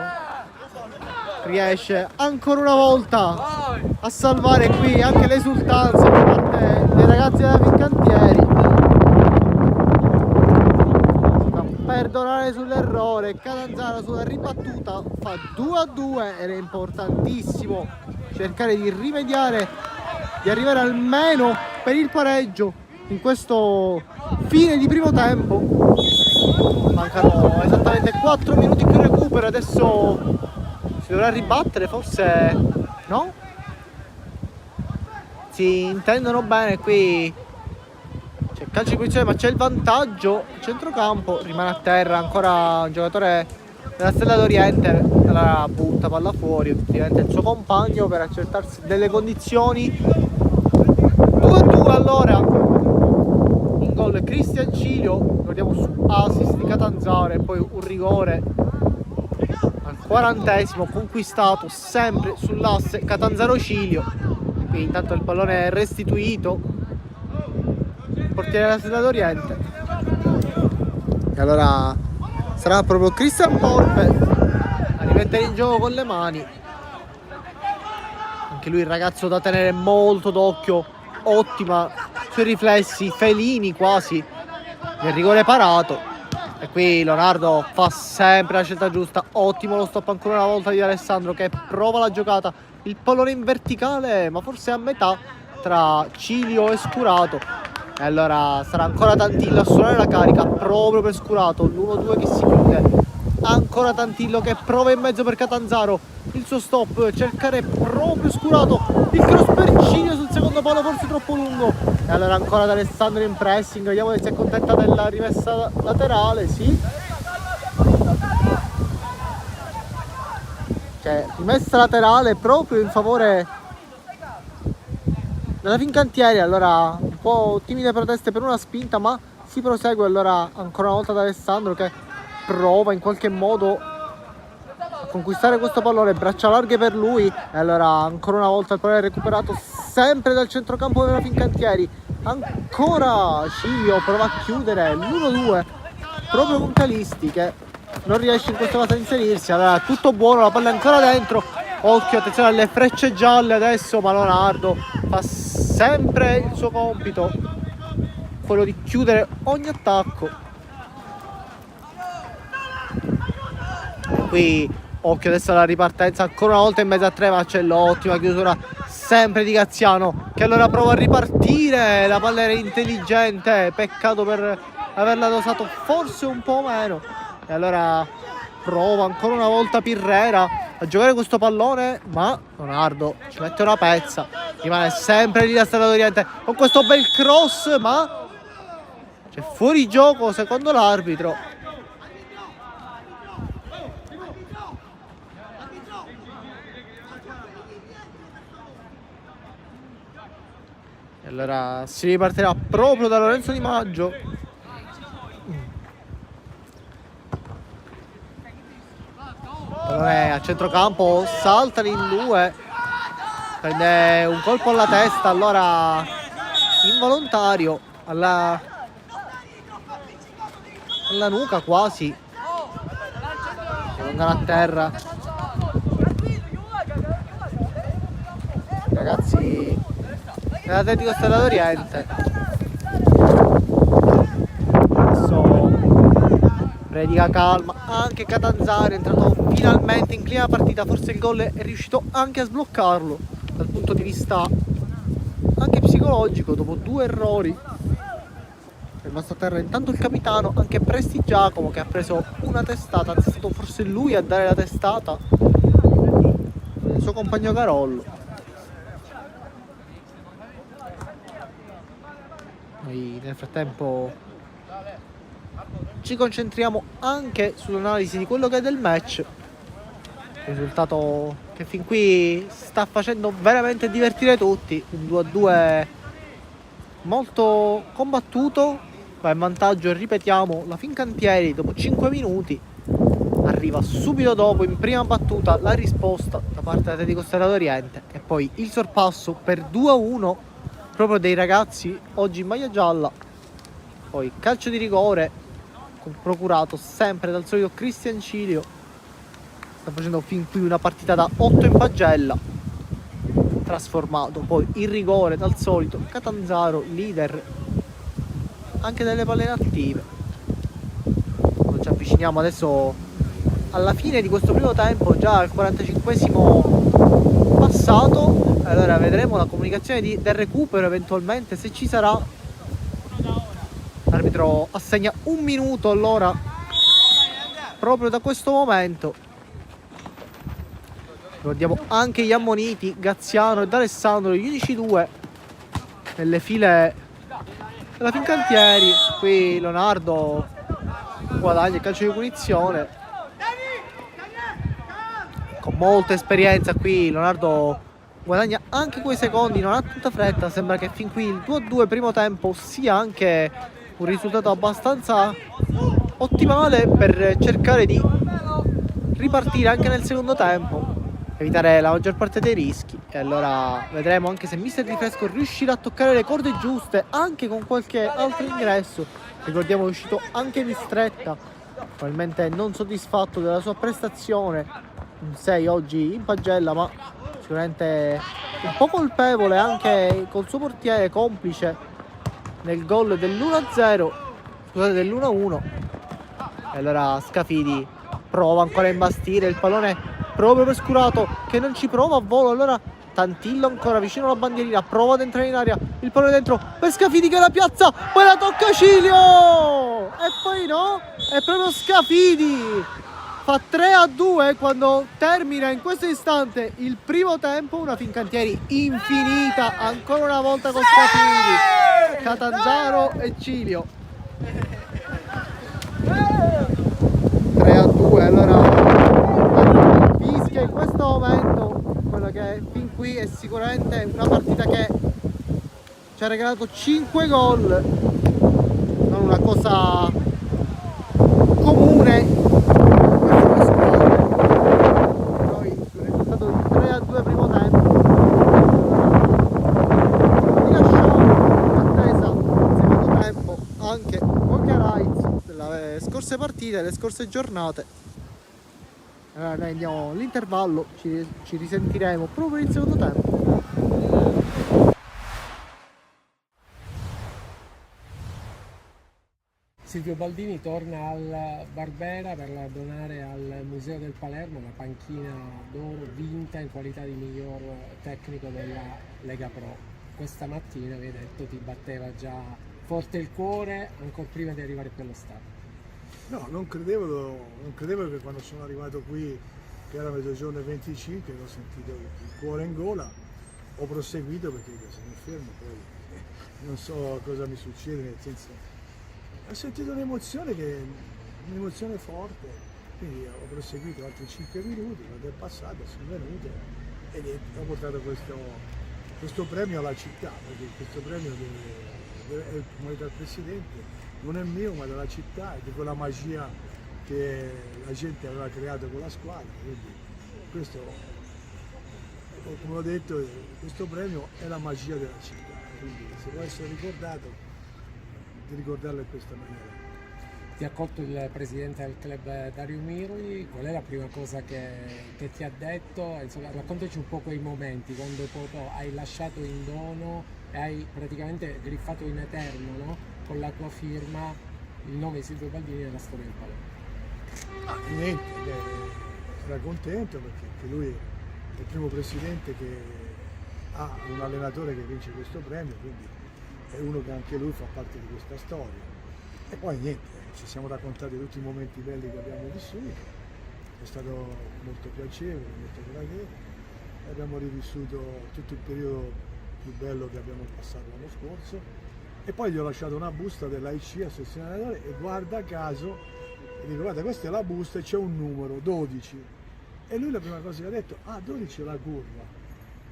riesce ancora una volta a salvare qui anche l'esultanza da parte dei ragazzi della Fincantieri. perdonare sull'errore. Catanzaro sulla ribattuta fa 2-2 ed è importantissimo cercare di rimediare, di arrivare almeno per il pareggio in questo fine di primo tempo. Mancano esattamente 4 minuti più recupero, adesso si dovrà ribattere, forse no? Si intendono bene qui. C'è calcio di punizione ma c'è il vantaggio. Centrocampo rimane a terra ancora un giocatore della Stella d'Oriente. La butta palla fuori, diventa il suo compagno per accertarsi delle condizioni. 2-2 allora. In gol Cristian Cilio, guardiamo su assist di Catanzaro e poi un rigore al 40esimo conquistato sempre sull'asse Catanzaro-Cilio. Qui intanto il pallone è restituito, portiere della Stella d'Oriente, e allora sarà proprio Cristian Porpe a rimettere in gioco con le mani. Anche lui il ragazzo da tenere molto d'occhio, ottima sui riflessi felini quasi nel rigore parato. E qui Leonardo fa sempre la scelta giusta, ottimo lo stop ancora una volta di Alessandro che prova la giocata, il pallone in verticale ma forse a metà tra Cilio e Scurato. E allora sarà ancora Tantillo a suonare la carica proprio per Scurato, l'1-2 che si chiude. Ancora Tantillo che prova in mezzo per Catanzaro, il suo stop, cercare proprio Scurato, il cross per Cilio sul secondo palo forse troppo lungo. E allora ancora da Alessandro in pressing, vediamo se si accontenta della rimessa laterale, sì. Cioè rimessa laterale proprio in favore della Fincantieri. Allora un po' timide proteste per una spinta ma si prosegue. Allora ancora una volta da Alessandro che prova in qualche modo a conquistare questo pallone, braccia larghe per lui. E allora ancora una volta il pallone recuperato sempre dal centrocampo della Fincantieri. Ancora Cilio prova a chiudere l'1-2 proprio con Calisti che non riesce in questa fase a inserirsi. Allora tutto buono, la palla è ancora dentro, occhio, attenzione alle frecce gialle adesso, ma Leonardo fa sempre il suo compito, quello di chiudere ogni attacco. Qui occhio adesso alla ripartenza ancora una volta in mezzo a tre, ma c'è l'ottima chiusura sempre di Gaziano che allora prova a ripartire. La palla era intelligente, peccato per averla dosato forse un po' meno. E allora prova ancora una volta Pirrera a giocare questo pallone, ma Leonardo ci mette una pezza, rimane sempre lì la Stella d'Oriente con questo bel cross, ma c'è fuori gioco secondo l'arbitro. E allora si ripartirà proprio da Lorenzo Di Maggio. Pallone a centrocampo, saltano in due, prende un colpo alla testa, allora involontario alla nuca quasi, andare a terra. Ragazzi dell'Atletico Stella d'Oriente adesso predica calma, anche Catanzaro è entrato finalmente in clima partita, forse il gol è riuscito anche a sbloccarlo dal punto di vista anche psicologico dopo due errori. È rimasto a terra intanto il capitano, anche Presti Giacomo che ha preso una testata, anzi è stato forse lui a dare la testata, il suo compagno Carollo. Noi nel frattempo ci concentriamo anche sull'analisi di quello che è del match, risultato che fin qui sta facendo veramente divertire tutti, un 2-2 molto combattuto, va in vantaggio, ripetiamo, la Fincantieri dopo 5 minuti, arriva subito dopo in prima battuta la risposta da parte dell'Atletico Stella d'Oriente e poi il sorpasso per 2-1 proprio dei ragazzi oggi in maglia gialla. Poi calcio di rigore procurato sempre dal solito Cristian Cilio, sta facendo fin qui una partita da 8 in pagella, trasformato poi il rigore dal solito Catanzaro, leader anche delle palle inattive, quando c'è avviciniamo adesso alla fine di questo primo tempo, già al 45esimo passato. Allora vedremo la comunicazione del recupero eventualmente, se ci sarà. L'arbitro assegna 1 minuto allora proprio da questo momento. Ricordiamo anche gli ammoniti Gaziano ed Alessandro, gli unici due nelle file della Fincantieri. Qui Leonardo guadagna il calcio di punizione con molta esperienza. Qui Leonardo guadagna anche quei secondi, non ha tutta fretta. Sembra che fin qui il 2-2 primo tempo sia anche un risultato abbastanza ottimale per cercare di ripartire anche nel secondo tempo, evitare la maggior parte dei rischi. E allora vedremo anche se Mister Di Fresco riuscirà a toccare le corde giuste anche con qualche altro ingresso. Ricordiamo che è uscito anche Mistretta, probabilmente non soddisfatto della sua prestazione, un 6 oggi in pagella, ma sicuramente un po' colpevole anche col suo portiere, complice nel gol dell'1-0, scusate, dell'1-1. E allora Scafidi prova ancora a imbastire il pallone proprio per Scurato, che non ci prova a volo. Allora Tantillo ancora vicino alla bandierina, prova ad entrare in aria, il pallone dentro per Scafidi che la piazza, poi la tocca Cilio e poi no, è proprio Scafidi. Fa 3-2 quando termina in questo istante il primo tempo. Una Fincantieri infinita ancora una volta con Scafidi, Catanzaro e Cilio. 3-2. Allora fischia in questo momento quello che fin qui è sicuramente una partita che ci ha regalato 5 gol, non una cosa comune. Noi sul risultato di 3-2 primo tempo vi lasciamo in attesa del secondo tempo anche con highlights delle scorse partite, delle scorse giornate. Allora noi andiamo all'intervallo, ci risentiremo proprio per il secondo tempo.
Silvio Baldini torna al Barbera per donare al Museo del Palermo la panchina d'oro vinta in qualità di miglior tecnico della Lega Pro. Questa mattina, vi ho detto, ti batteva già forte il cuore ancora prima di arrivare qui allo stadio.
No, non credevo che quando sono arrivato qui, che era mezzogiorno e 25, ho sentito il cuore in gola, ho proseguito perché se mi fermo poi non so cosa mi succede, nel senso, ho sentito un'emozione forte, quindi ho proseguito altri 5 minuti, quando è passato sono venuto e ho portato questo premio alla città, perché questo premio è come dal Presidente, non è mio ma della città e di quella magia che la gente aveva creato con la squadra. Quindi questo, come ho detto, questo premio è la magia della città, quindi se può essere ricordato, di ricordarlo in questa maniera.
Ti ha accolto il presidente del club Dario Miroli, qual è la prima cosa che ti ha detto? Insomma, raccontaci un po' quei momenti quando proprio hai lasciato in dono e hai praticamente griffato in eterno, no? Con la tua firma il nome di Silvio Baldini nella storia del Palermo.
Niente, era contento perché anche lui è il primo presidente che ha un allenatore che vince questo premio, quindi è uno che anche lui fa parte di questa storia. E poi niente, ci siamo raccontati tutti i momenti belli che abbiamo vissuto, è stato molto piacevole, molto gradevole, abbiamo rivissuto tutto il periodo più bello che abbiamo passato l'anno scorso e poi gli ho lasciato una busta dell'AIC, Associazione Allenatore, e guarda caso, gli dico guarda questa è la busta e c'è un numero, 12, e lui la prima cosa che ha detto, 12 è la curva,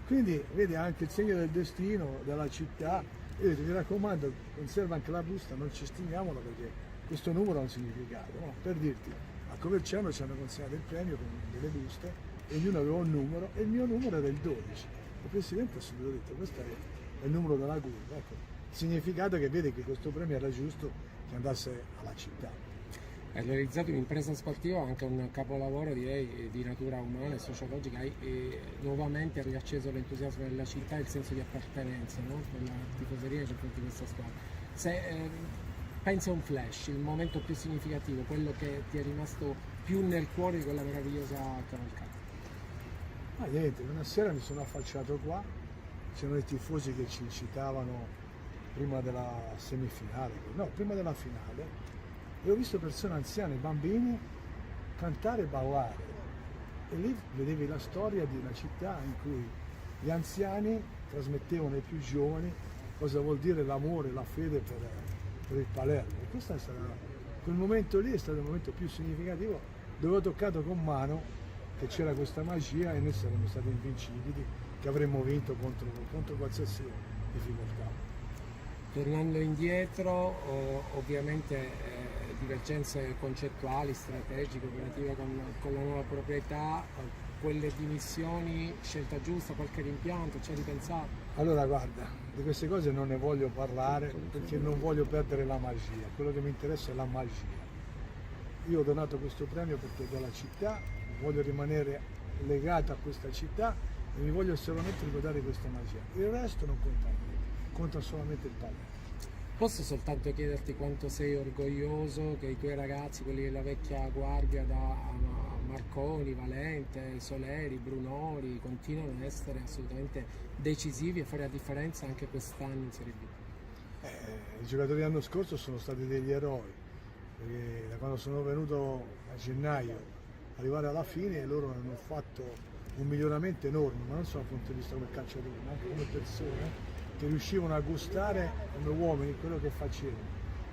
quindi vede anche il segno del destino, della città. Io ti raccomando, conserva anche la busta, non ci stringiamola perché questo numero ha un significato, no? Per dirti, a Coverciano ci hanno consegnato il premio con delle buste e ognuno aveva un numero e il mio numero era il 12. Il Presidente ha subito detto, questo è il numero della curva, ecco, il significato che vede che questo premio era giusto che andasse alla città.
Hai realizzato un'impresa sportiva, anche un capolavoro direi di natura umana e sociologica, hai nuovamente riacceso l'entusiasmo della città e il senso di appartenenza, no? Per la tifoseria e per tutta questa squadra. pensa a un flash, il momento più significativo, quello che ti è rimasto più nel cuore di quella meravigliosa cavalcata.
Ma niente, una sera mi sono affacciato qua, c'erano i tifosi che ci incitavano prima della semifinale, no, prima della finale, e ho visto persone anziane, bambini, cantare e ballare. E lì vedevi la storia di una città in cui gli anziani trasmettevano ai più giovani cosa vuol dire l'amore, la fede per il Palermo. E questo è stato, quel momento lì è stato il momento più significativo, dove ho toccato con mano che c'era questa magia e noi saremmo stati invincibili, che avremmo vinto contro qualsiasi difficoltà.
Tornando indietro, ovviamente divergenze concettuali, strategiche, operative con la nuova proprietà, quelle dimissioni, scelta giusta, qualche rimpianto, ci hai ripensato?
Allora guarda, di queste cose non ne voglio parlare perché non voglio perdere la magia, quello che mi interessa è la magia. Io ho donato questo premio perché do la città, voglio rimanere legato a questa città e mi voglio solamente ricordare questa magia. Il resto non conta niente, conta solamente il Palermo.
Posso soltanto chiederti quanto sei orgoglioso che i tuoi ragazzi, quelli della vecchia guardia, da Marconi, Valente, Soleri, Brunori, continuano ad essere assolutamente decisivi e fare la differenza anche quest'anno in Serie B?
I giocatori dell'anno scorso sono stati degli eroi, perché da quando sono venuto a gennaio arrivare alla fine loro hanno fatto un miglioramento enorme, ma non solo dal punto di vista come calciatori, ma anche come persone, che riuscivano a gustare come uomini quello che facevano,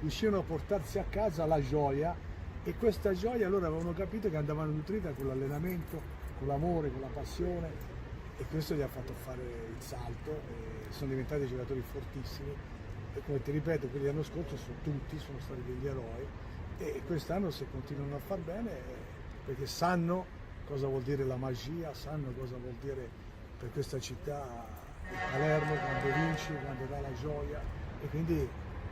riuscivano a portarsi a casa la gioia, e questa gioia loro avevano capito che andavano nutrita con l'allenamento, con l'amore, con la passione, e questo gli ha fatto fare il salto e sono diventati giocatori fortissimi. E come ti ripeto, quelli dell'anno scorso sono stati degli eroi, e quest'anno se continuano a far bene perché sanno cosa vuol dire la magia, sanno cosa vuol dire per questa città il Palermo quando vince, quando dà la gioia, e quindi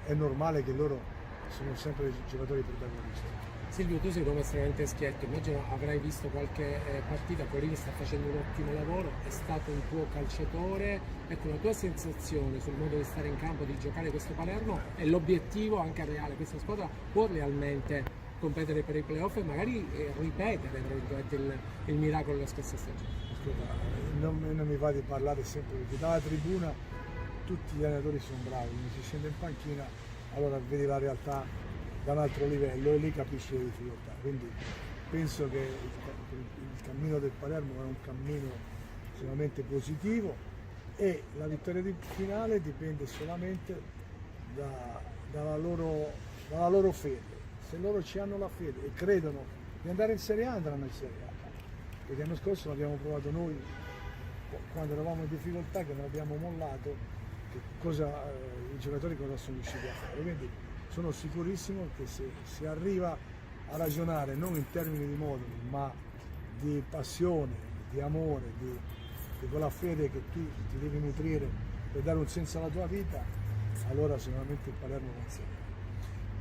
è normale che loro sono sempre i giocatori protagonisti.
Silvio, tu sei un uomo estremamente schietto, immagino avrai visto qualche partita, Corini sta facendo un ottimo lavoro, è stato un tuo calciatore, ecco la tua sensazione sul modo di stare in campo, di giocare questo Palermo, e l'obiettivo anche reale, questa squadra può realmente competere per i playoff e magari ripetere il miracolo della scorsa stagione?
Ascolta, non mi va di parlare sempre perché dalla tribuna tutti gli allenatori sono bravi, quando si scende in panchina allora vedi la realtà da un altro livello e lì capisci le difficoltà. Quindi penso che il cammino del Palermo è un cammino estremamente positivo e la vittoria finale dipende solamente dalla loro fede. Se loro ci hanno la fede e credono di andare in Serie A, andranno in Serie A. Perché l'anno scorso l'abbiamo provato noi quando eravamo in difficoltà, che non abbiamo mollato, i giocatori cosa sono riusciti a fare. Quindi sono sicurissimo che se si arriva a ragionare non in termini di moduli, ma di passione, di amore, di quella fede che tu ti devi nutrire per dare un senso alla tua vita, allora sicuramente il Palermo va in Serie A.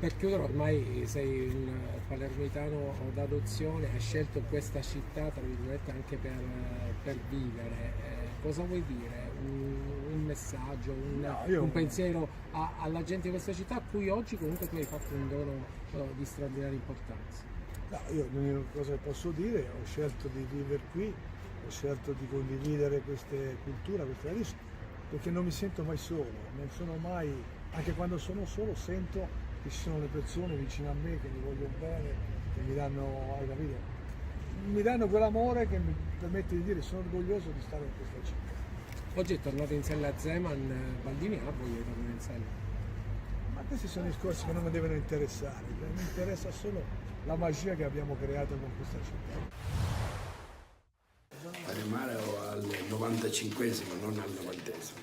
Per chiudere, ormai sei un palermitano d'adozione, hai scelto questa città, tra virgolette, anche per vivere. Cosa vuoi dire? Un messaggio, un pensiero alla gente di questa città a cui oggi comunque tu hai fatto un dono di straordinaria importanza?
No, io l'unica cosa che posso dire, ho scelto di vivere qui, ho scelto di condividere queste culture, queste radici, perché non mi sento mai solo, non sono mai, anche quando sono solo sento che ci sono le persone vicino a me che mi vogliono bene, che mi danno, hai capito? Mi danno quell'amore che mi permette di dire sono orgoglioso di stare in questa città.
Oggi è tornato in sella a Zeman, Baldini ha voglia di tornare in sella?
Ma questi sono discorsi che non mi devono interessare, mi interessa solo la magia che abbiamo creato con questa città.
A Remaro al 95esimo, non al 90esimo.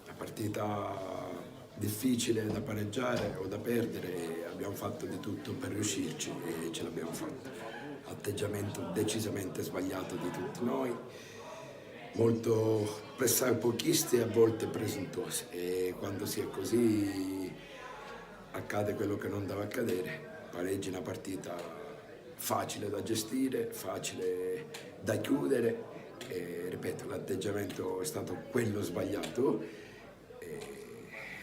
La partita difficile da pareggiare o da perdere, abbiamo fatto di tutto per riuscirci e ce l'abbiamo fatta. Atteggiamento decisamente sbagliato di tutti noi, molto pochisti e a volte presuntuosi, e quando si è così accade quello che non deve accadere, pareggi una partita facile da gestire, facile da chiudere, e ripeto, l'atteggiamento è stato quello sbagliato.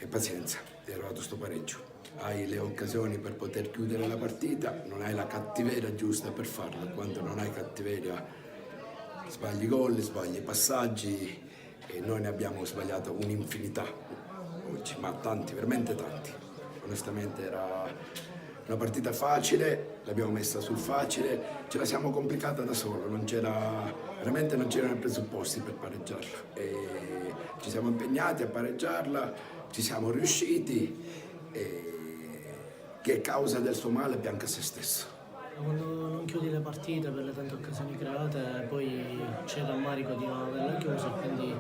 E pazienza, è arrivato sto pareggio. hai le occasioni per poter chiudere la partita, non hai la cattiveria giusta per farla. Quando non hai cattiveria sbagli gol, sbagli passaggi, e noi ne abbiamo sbagliato un'infinità oggi, ma tanti, veramente tanti. Onestamente era una partita facile, l'abbiamo messa sul facile, ce la siamo complicata da solo, veramente non c'erano i presupposti per pareggiarla. E ci siamo impegnati a pareggiarla, ci siamo riusciti, e che è causa del suo male bianca se stesso.
Quando non chiudi le partite per le tante occasioni create, poi c'è il rammarico di non averla chiusa, quindi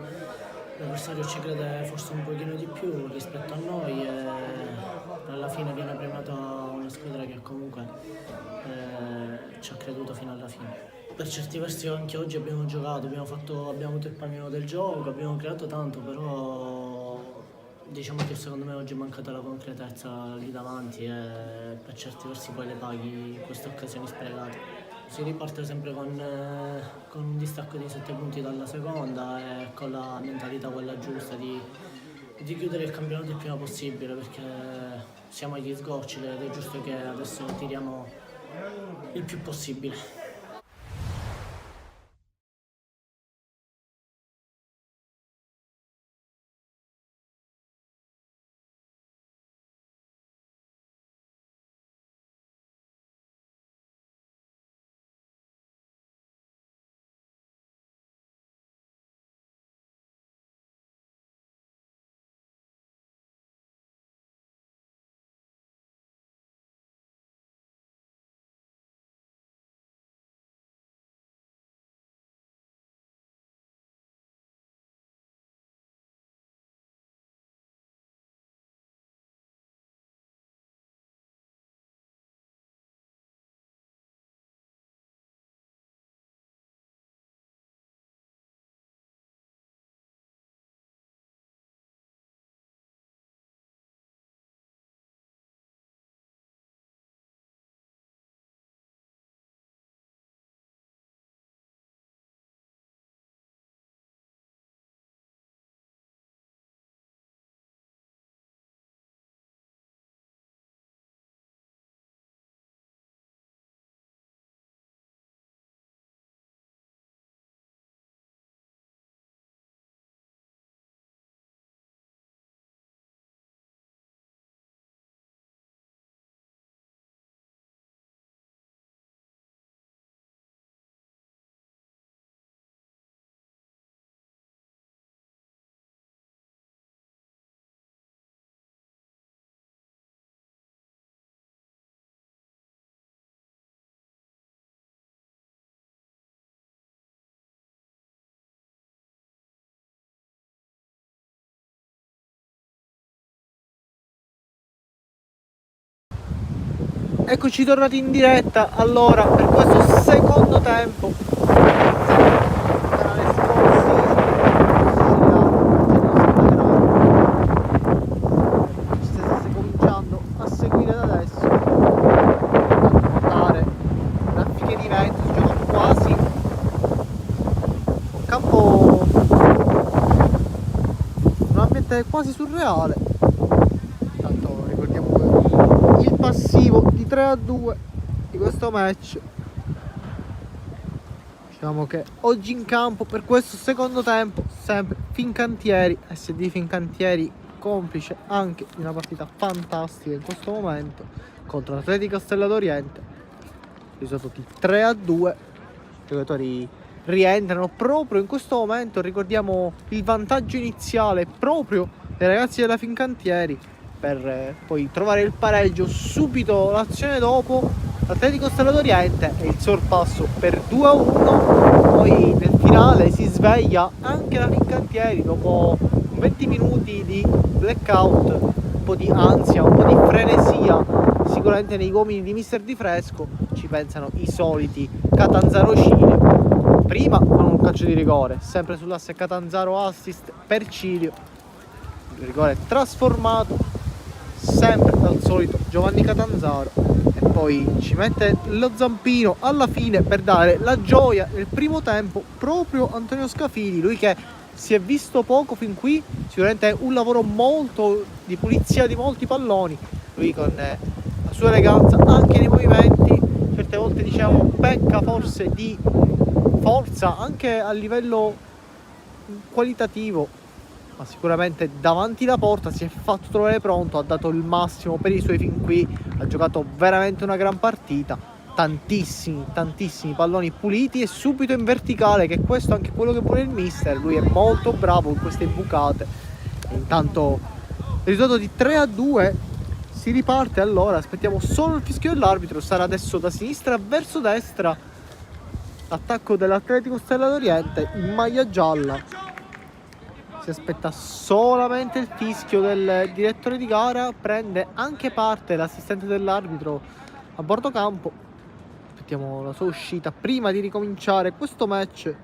l'avversario ci crede forse un pochino di più rispetto a noi e alla fine viene premiata una squadra che comunque ci ha creduto fino alla fine. Per certi versi anche oggi abbiamo giocato, abbiamo avuto il pallino del gioco, abbiamo creato tanto, però diciamo che secondo me oggi è mancata la concretezza lì davanti e per certi versi poi le paghi queste occasioni sprecate. Si riparte sempre con un distacco di 7 punti dalla seconda e con la mentalità quella giusta di chiudere il campionato il prima possibile, perché siamo agli sgocci ed è giusto che adesso tiriamo il più possibile.
Eccoci tornati in diretta allora per questo secondo tempo. Ci state cominciando a seguire da adesso. A guardare raffiche di vento, si gioca quasi un campo, un ambiente quasi surreale. Tanto ricordiamo il passivo di 3-2 di questo match. Diciamo che oggi in campo per questo secondo tempo sempre Fincantieri, SD Fincantieri, complice anche di una partita fantastica in questo momento contro l'Atletica Stella d'Oriente, risultati 3-2. I giocatori rientrano proprio in questo momento, ricordiamo il vantaggio iniziale proprio dei ragazzi della Fincantieri per poi trovare il pareggio subito l'azione dopo l'Atletico Stella d'Oriente e il sorpasso per 2-1. Poi nel finale si sveglia anche la Fincantieri dopo 20 minuti di blackout, un po' di ansia, un po' di frenesia sicuramente nei uomini di Mister Di Fresco. Ci pensano i soliti Catanzaro-Cilio, prima con un calcio di rigore sempre sull'asse Catanzaro assist per Cilio, il rigore trasformato sempre dal solito Giovanni Catanzaro, e poi ci mette lo zampino alla fine per dare la gioia nel primo tempo proprio Antonio Scafidi, lui che si è visto poco fin qui, sicuramente un lavoro molto di pulizia di molti palloni, lui con la sua eleganza anche nei movimenti, certe volte diciamo pecca forse di forza anche a livello qualitativo, ma sicuramente davanti la porta si è fatto trovare pronto, ha dato il massimo per i suoi fin qui, ha giocato veramente una gran partita, tantissimi palloni puliti e subito in verticale, che questo è anche quello che vuole il mister, lui è molto bravo in queste bucate. E intanto il risultato di 3-2, si riparte. Allora aspettiamo solo il fischio dell'arbitro, sarà adesso da sinistra verso destra, attacco dell'Atletico Stella d'Oriente in maglia gialla. Si aspetta solamente il fischio del direttore di gara, prende anche parte l'assistente dell'arbitro a bordo campo. Aspettiamo la sua uscita prima di ricominciare questo match.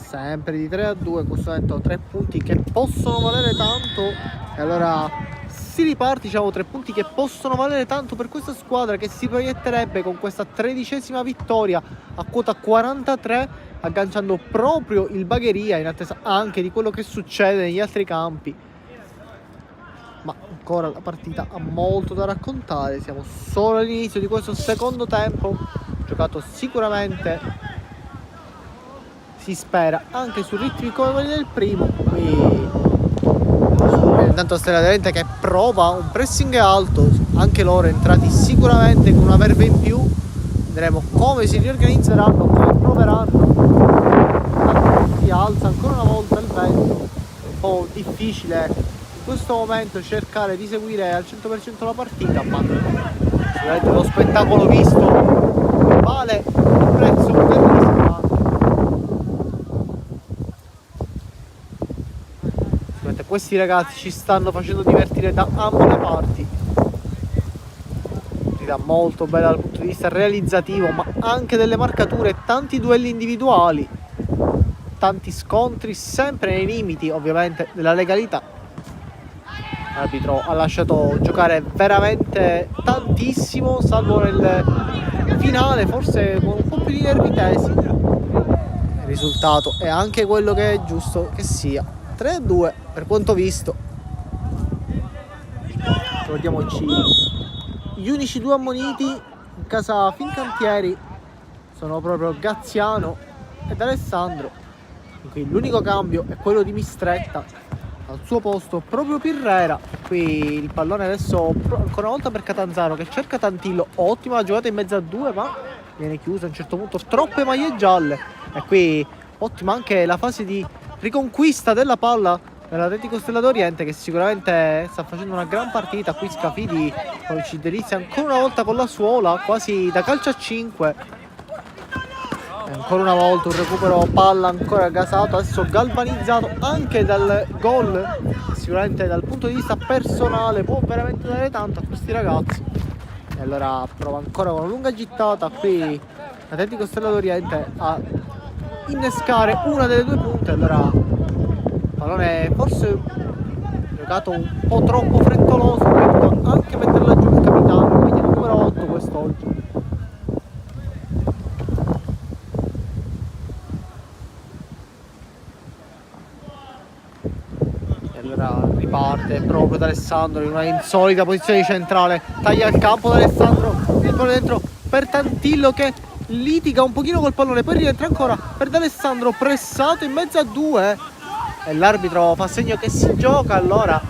Sempre di 3-2, in questo momento 3 punti che possono valere tanto. E allora si riparte, diciamo 3 punti che possono valere tanto per questa squadra, che si proietterebbe con questa 13ª vittoria a quota 43, agganciando proprio il Bagheria, in attesa anche di quello che succede negli altri campi. Ma ancora la partita ha molto da raccontare, siamo solo all'inizio di questo secondo tempo, giocato sicuramente, si spera, anche su ritmi come quelli del primo. Qui intanto Stella d'Oriente che prova un pressing alto, anche loro entrati sicuramente con una verve in più. Vedremo come si riorganizzeranno, come proveranno. Si alza ancora una volta il vento, è un po' difficile in questo momento cercare di seguire al 100% la partita, ma sicuramente lo spettacolo visto vale il prezzo per la. Sicuramente questi ragazzi ci stanno facendo divertire da ambo le parti. Molto bella dal punto di vista realizzativo, ma anche delle marcature, tanti duelli individuali, tanti scontri, sempre nei limiti ovviamente della legalità. L'arbitro ha lasciato giocare veramente tantissimo, salvo nel finale forse con un po' più di nervi tesi. Il risultato è anche quello che è giusto che sia, 3-2 per quanto visto. Ricordiamoci, gli unici 2 ammoniti in casa Fincantieri sono proprio Gaziano ed Alessandro. Qui l'unico cambio è quello di Mistretta, al suo posto proprio Pirrera. Qui il pallone adesso ancora una volta per Catanzaro, che cerca Tantillo, ottima la giocata in mezzo a 2, ma viene chiusa a un certo punto, troppe maglie gialle. E qui ottima anche la fase di riconquista della palla dell'Atletico Stella d'Oriente, che sicuramente sta facendo una gran partita. Qui Scafidi poi ci delizia ancora una volta con la suola, quasi da calcio a 5. E ancora una volta un recupero palla ancora gasato, adesso galvanizzato anche dal gol, sicuramente dal punto di vista personale può veramente dare tanto a questi ragazzi. E allora prova ancora con una lunga gittata qui l'Atletico Stella d'Oriente a innescare una delle 2 punte. Allora pallone forse giocato un po' troppo frettoloso, per anche metterla giù il capitano, quindi il numero 8 quest'oggi. E allora riparte proprio da Alessandro in una insolita posizione di centrale, taglia il campo da Alessandro, il pallone dentro per Tantillo che litiga un pochino col pallone, poi rientra ancora per D'Alessandro, pressato in mezzo a 2. E l'arbitro fa segno che si gioca. Allora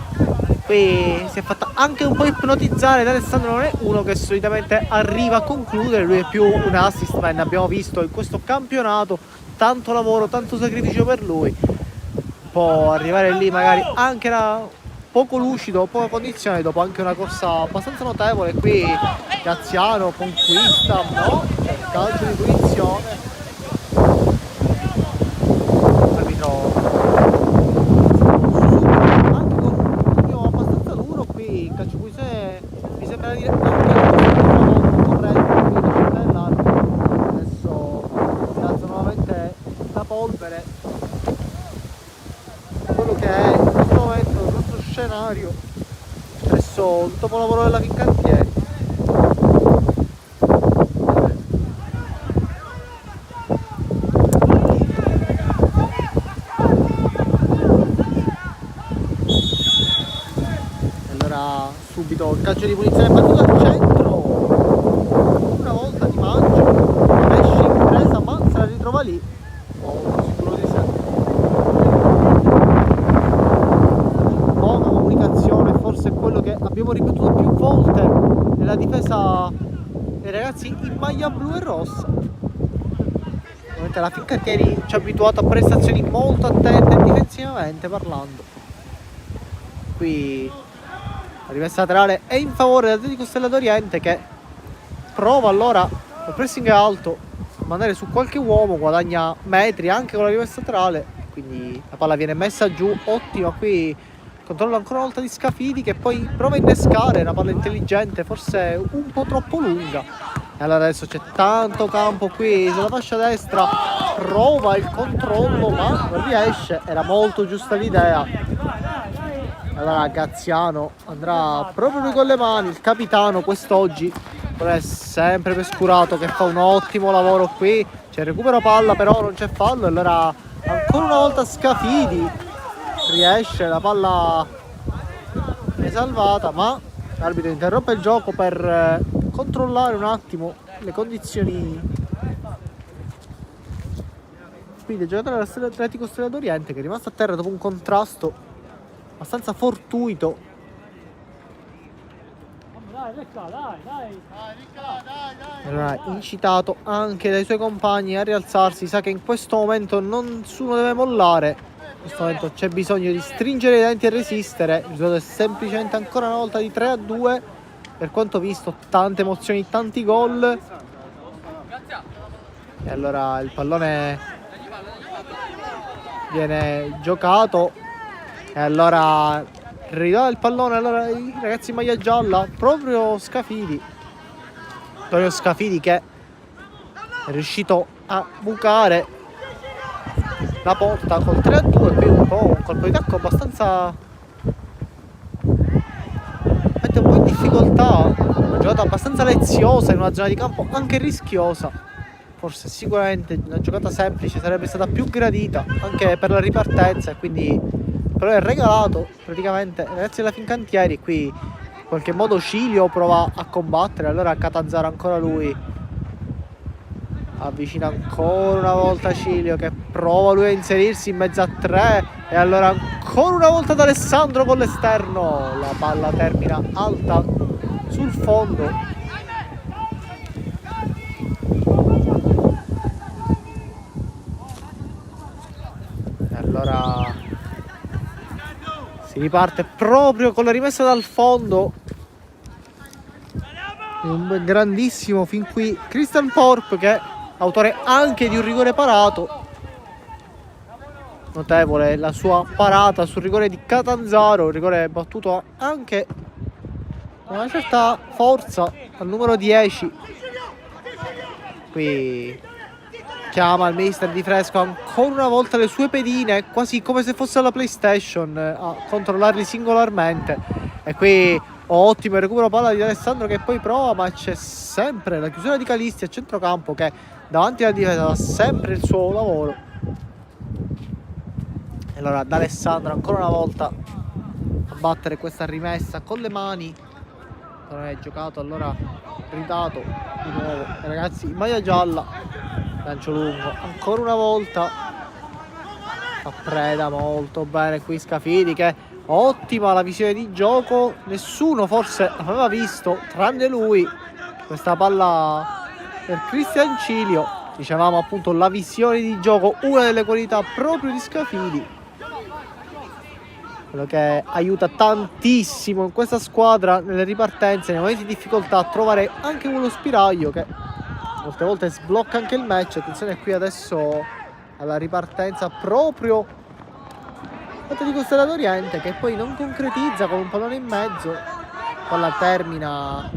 qui si è fatta anche un po' ipnotizzare. D'Alessandro non è uno che solitamente arriva a concludere, lui è più un assist man, abbiamo visto in questo campionato tanto lavoro, tanto sacrificio per lui. Può arrivare lì magari anche poco lucido, poca condizione, dopo anche una corsa abbastanza notevole. Qui Gaziano conquista, no, calcio di punizione. L'arbitro calcio punizione, mi sembra dire anche corretto dell'arbitro. Adesso si alza nuovamente la polvere. Quello che è in questo momento il nostro scenario presso il dopolavoro della Fincantieri. allora subito il calcio di punizione battuto al centro, una volta Di Maggio esce in presa ma se la ritrova lì, molto sicuro di sé. Poca comunicazione, forse è quello che abbiamo ripetuto più volte nella difesa dei ragazzi in maglia blu e rossa. Ovviamente la Fincantieri ci ha abituato a prestazioni molto attente difensivamente parlando. Qui la rimessa laterale è in favore dell'Atletico Stella d'Oriente, che prova allora il pressing alto, mandare su qualche uomo, guadagna metri anche con la rimessa laterale, quindi la palla viene messa giù, ottima qui, controllo ancora una volta di Scafidi che poi prova a innescare una palla intelligente, forse un po' troppo lunga. E allora adesso c'è tanto campo qui sulla fascia destra, prova il controllo ma non riesce, era molto giusta l'idea. Allora Gaziano andrà proprio lui con le mani, il capitano quest'oggi, però è sempre Pescurato che fa un ottimo lavoro qui, c'è recupero palla però non c'è fallo, allora ancora una volta Scafidi riesce, la palla è salvata ma l'arbitro interrompe il gioco per controllare un attimo le condizioni qui del giocatore dell'Atletico Stella d'Oriente, che è rimasto a terra dopo un contrasto abbastanza fortuito. Allora, incitato anche dai suoi compagni a rialzarsi, sa che in questo momento nessuno deve mollare, in questo momento c'è bisogno di stringere i denti e resistere. Il risultato è semplicemente ancora una volta di 3-2, per quanto visto tante emozioni, tanti gol. E allora il pallone viene giocato e allora ridà il pallone, allora i ragazzi in maglia gialla, proprio Scafidi, Antonio Scafidi, che è riuscito a bucare la porta col 3-2, qui un po' un colpo di tacco abbastanza, mette un po' in difficoltà, una giocata abbastanza leziosa in una zona di campo anche rischiosa. Forse sicuramente una giocata semplice sarebbe stata più gradita anche per la ripartenza, e quindi però è regalato praticamente ai ragazzi della Fincantieri. Qui in qualche modo Cilio prova a combattere, allora Catanzaro ancora lui avvicina ancora una volta Cilio che prova lui a inserirsi in mezzo a tre, e allora ancora una volta ad Alessandro con l'esterno, la palla termina alta sul fondo. E allora si riparte proprio con la rimessa dal fondo, un grandissimo fin qui Christian Thorpe, che è autore anche di un rigore parato, notevole la sua parata sul rigore di Catanzaro, un rigore battuto anche con una certa forza al numero 10. Qui chiama il mister Di Fresco ancora una volta le sue pedine, quasi come se fosse alla PlayStation, a controllarli singolarmente. E qui ottimo il recupero palla di Alessandro che poi prova, ma c'è sempre la chiusura di Calisti a centrocampo, che davanti alla difesa fa sempre il suo lavoro. E allora da Alessandro ancora una volta a battere questa rimessa con le mani, non è giocato, allora ridato di nuovo ragazzi in maglia gialla, lancio lungo ancora una volta, fa preda molto bene qui Scafidi, che ottima la visione di gioco, nessuno forse aveva visto tranne lui questa palla per Cristian Cilio. Dicevamo appunto la visione di gioco, una delle qualità proprio di Scafidi, quello che aiuta tantissimo in questa squadra nelle ripartenze, nei momenti di difficoltà, a trovare anche uno spiraglio che molte volte sblocca anche il match. Attenzione qui adesso alla ripartenza proprio Atletico Stella d'Oriente, che poi non concretizza con un pallone in mezzo, palla termina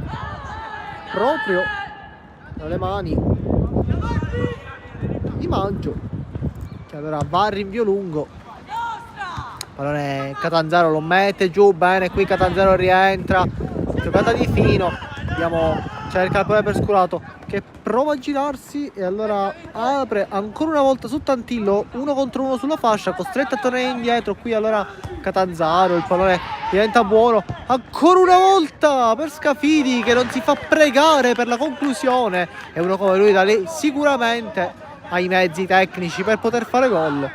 proprio dalle mani di Maggio, che allora va al rinvio lungo. Pallone Catanzaro lo mette giù bene, qui Catanzaro rientra, giocata di fino, abbiamo cerca il pallone per Scurato che prova a girarsi e allora apre ancora una volta su Tantillo, 1 contro 1 sulla fascia, costretto a tornare indietro. Qui allora Catanzaro, il pallone diventa buono ancora una volta per Scafidi che non si fa pregare per la conclusione, e uno come lui da lì sicuramente ha i mezzi tecnici per poter fare gol.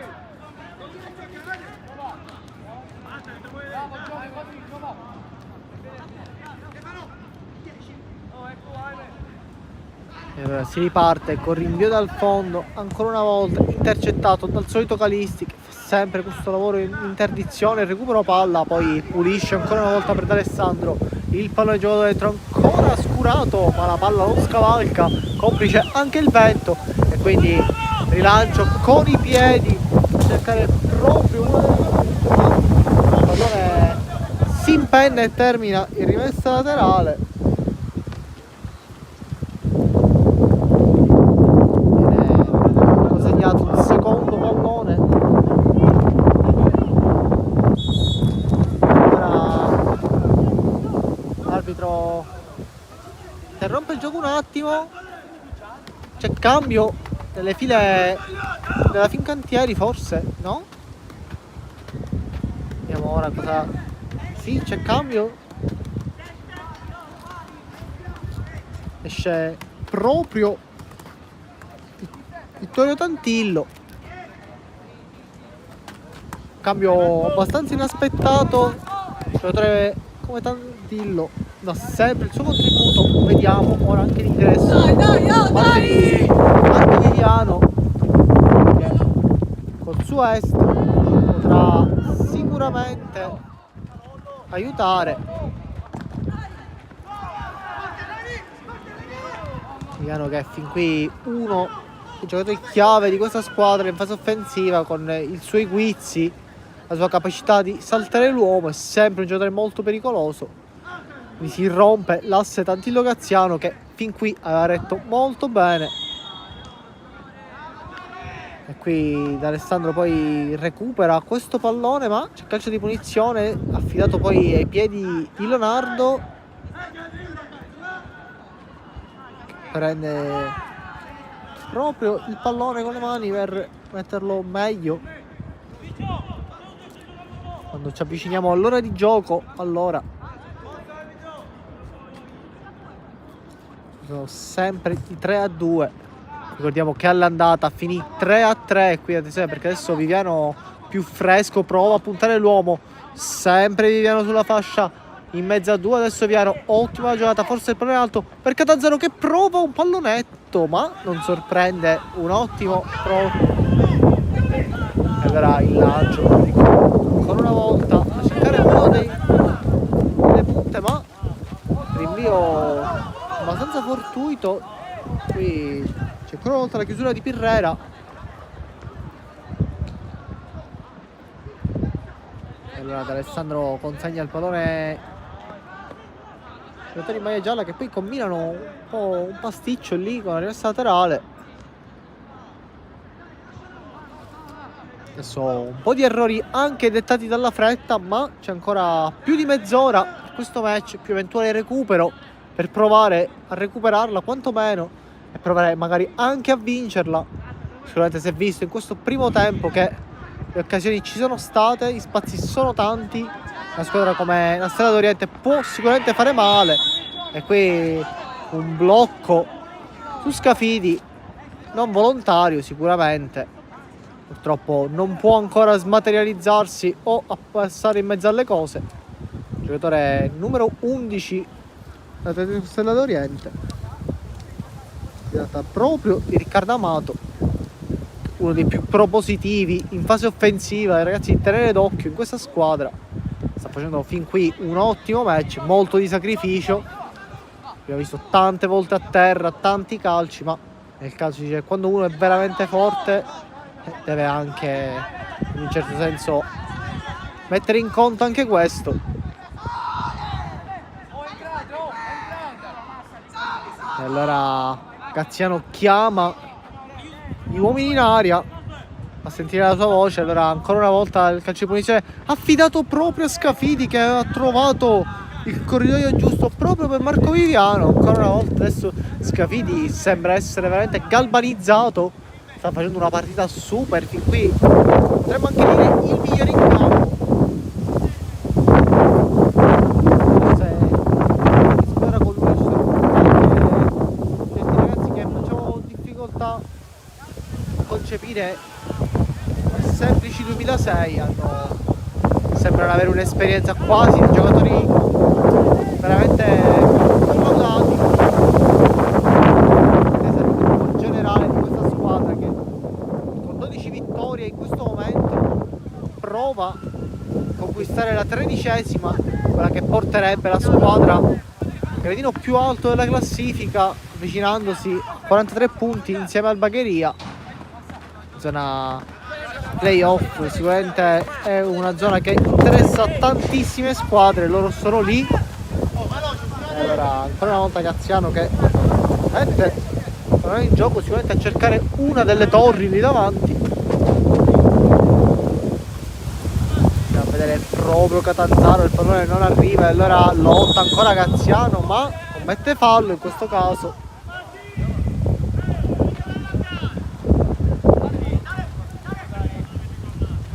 E allora si riparte con rinvio dal fondo, ancora una volta intercettato dal solito Calisti che fa sempre questo lavoro in interdizione, recupero palla, poi pulisce ancora una volta per D'Alessandro, il pallone giocato dentro, ancora Scurato, ma la palla non scavalca, complice anche il vento, e quindi rilancio con i piedi, cercare proprio il pallone si impenna e termina in rimessa laterale. Un secondo pallone. Ora l'arbitro interrompe il gioco un attimo, c'è cambio nelle file della Fincantieri forse, no? Vediamo ora cosa... Sì, c'è cambio, esce proprio Vittorio Tantillo, cambio abbastanza inaspettato, giocatore come Tantillo dà sempre il suo contributo, vediamo ora anche l'ingresso anche Liliano col suo est potrà sicuramente aiutare. Liliano che è fin qui uno il giocatore chiave di questa squadra in fase offensiva, con i suoi guizzi, la sua capacità di saltare l'uomo, è sempre un giocatore molto pericoloso. Mi si rompe l'asse Tantillo Graziano che fin qui aveva retto molto bene, e qui D'Alessandro poi recupera questo pallone, ma c'è calcio di punizione affidato poi ai piedi di Leonardo, che prende proprio il pallone con le mani per metterlo meglio. Quando ci avviciniamo all'ora di gioco, allora sono sempre i 3-2. Ricordiamo che all'andata finì 3-3. Qui attenzione perché adesso Viviano più fresco prova a puntare l'uomo, sempre Viviano sulla fascia in mezzo a due. Adesso Viviano, ottima giocata, forse il pallone alto per Catanzaro che prova un pallonetto ma non sorprende, un ottimo e allora il lancio ancora una volta a cercare uno delle punte, ma rinvio abbastanza fortuito. Qui c'è ancora una volta la chiusura di Pirrera, e allora D'Alessandro consegna il pallone giocatori in maglia gialla che poi combinano un po' un pasticcio lì con la rimessa laterale. Adesso un po' di errori anche dettati dalla fretta, ma c'è ancora più di mezz'ora per questo match, più eventuale recupero per provare a recuperarla quantomeno e provare magari anche a vincerla. Sicuramente si è visto in questo primo tempo che le occasioni ci sono state, gli spazi sono tanti, una squadra come la Stella d'Oriente può sicuramente fare male, e qui un blocco su Scafidi non volontario sicuramente, purtroppo non può ancora smaterializzarsi o passare in mezzo alle cose. Giocatore numero 11 della Stella d'Oriente, si tratta proprio di Riccardo Amato, uno dei più propositivi in fase offensiva, ragazzi, di tenere d'occhio in questa squadra. Sta facendo fin qui un ottimo match, molto di sacrificio, abbiamo visto tante volte a terra, tanti calci, ma nel calcio dice quando uno è veramente forte deve anche in un certo senso mettere in conto anche questo. E allora Graziano chiama gli uomini in aria a sentire la sua voce. Allora ancora una volta il calcio di punizione affidato proprio a Scafidi, che aveva trovato il corridoio giusto proprio per Marco Viviano. Ancora una volta adesso Scafidi sembra essere veramente galvanizzato, sta facendo una partita super fin qui, potremmo anche dire il migliore in campo. Forse in squadra con lui ci sono anche certi ragazzi che facciamo difficoltà a concepire semplici 2006, sembrano avere un'esperienza quasi di giocatori veramente collaudati. In generale di questa squadra che con 12 vittorie in questo momento prova a conquistare la 13ª, quella che porterebbe la squadra al gradino più alto della classifica, avvicinandosi a 43 punti insieme al Bagheria. Zona playoff sicuramente è una zona che interessa tantissime squadre, loro sono lì. E allora ancora una volta Caziano che mette in gioco sicuramente a cercare una delle torri lì davanti. Andiamo a vedere proprio Catanzaro, il pallone non arriva e allora lotta ancora Caziano, ma commette fallo in questo caso.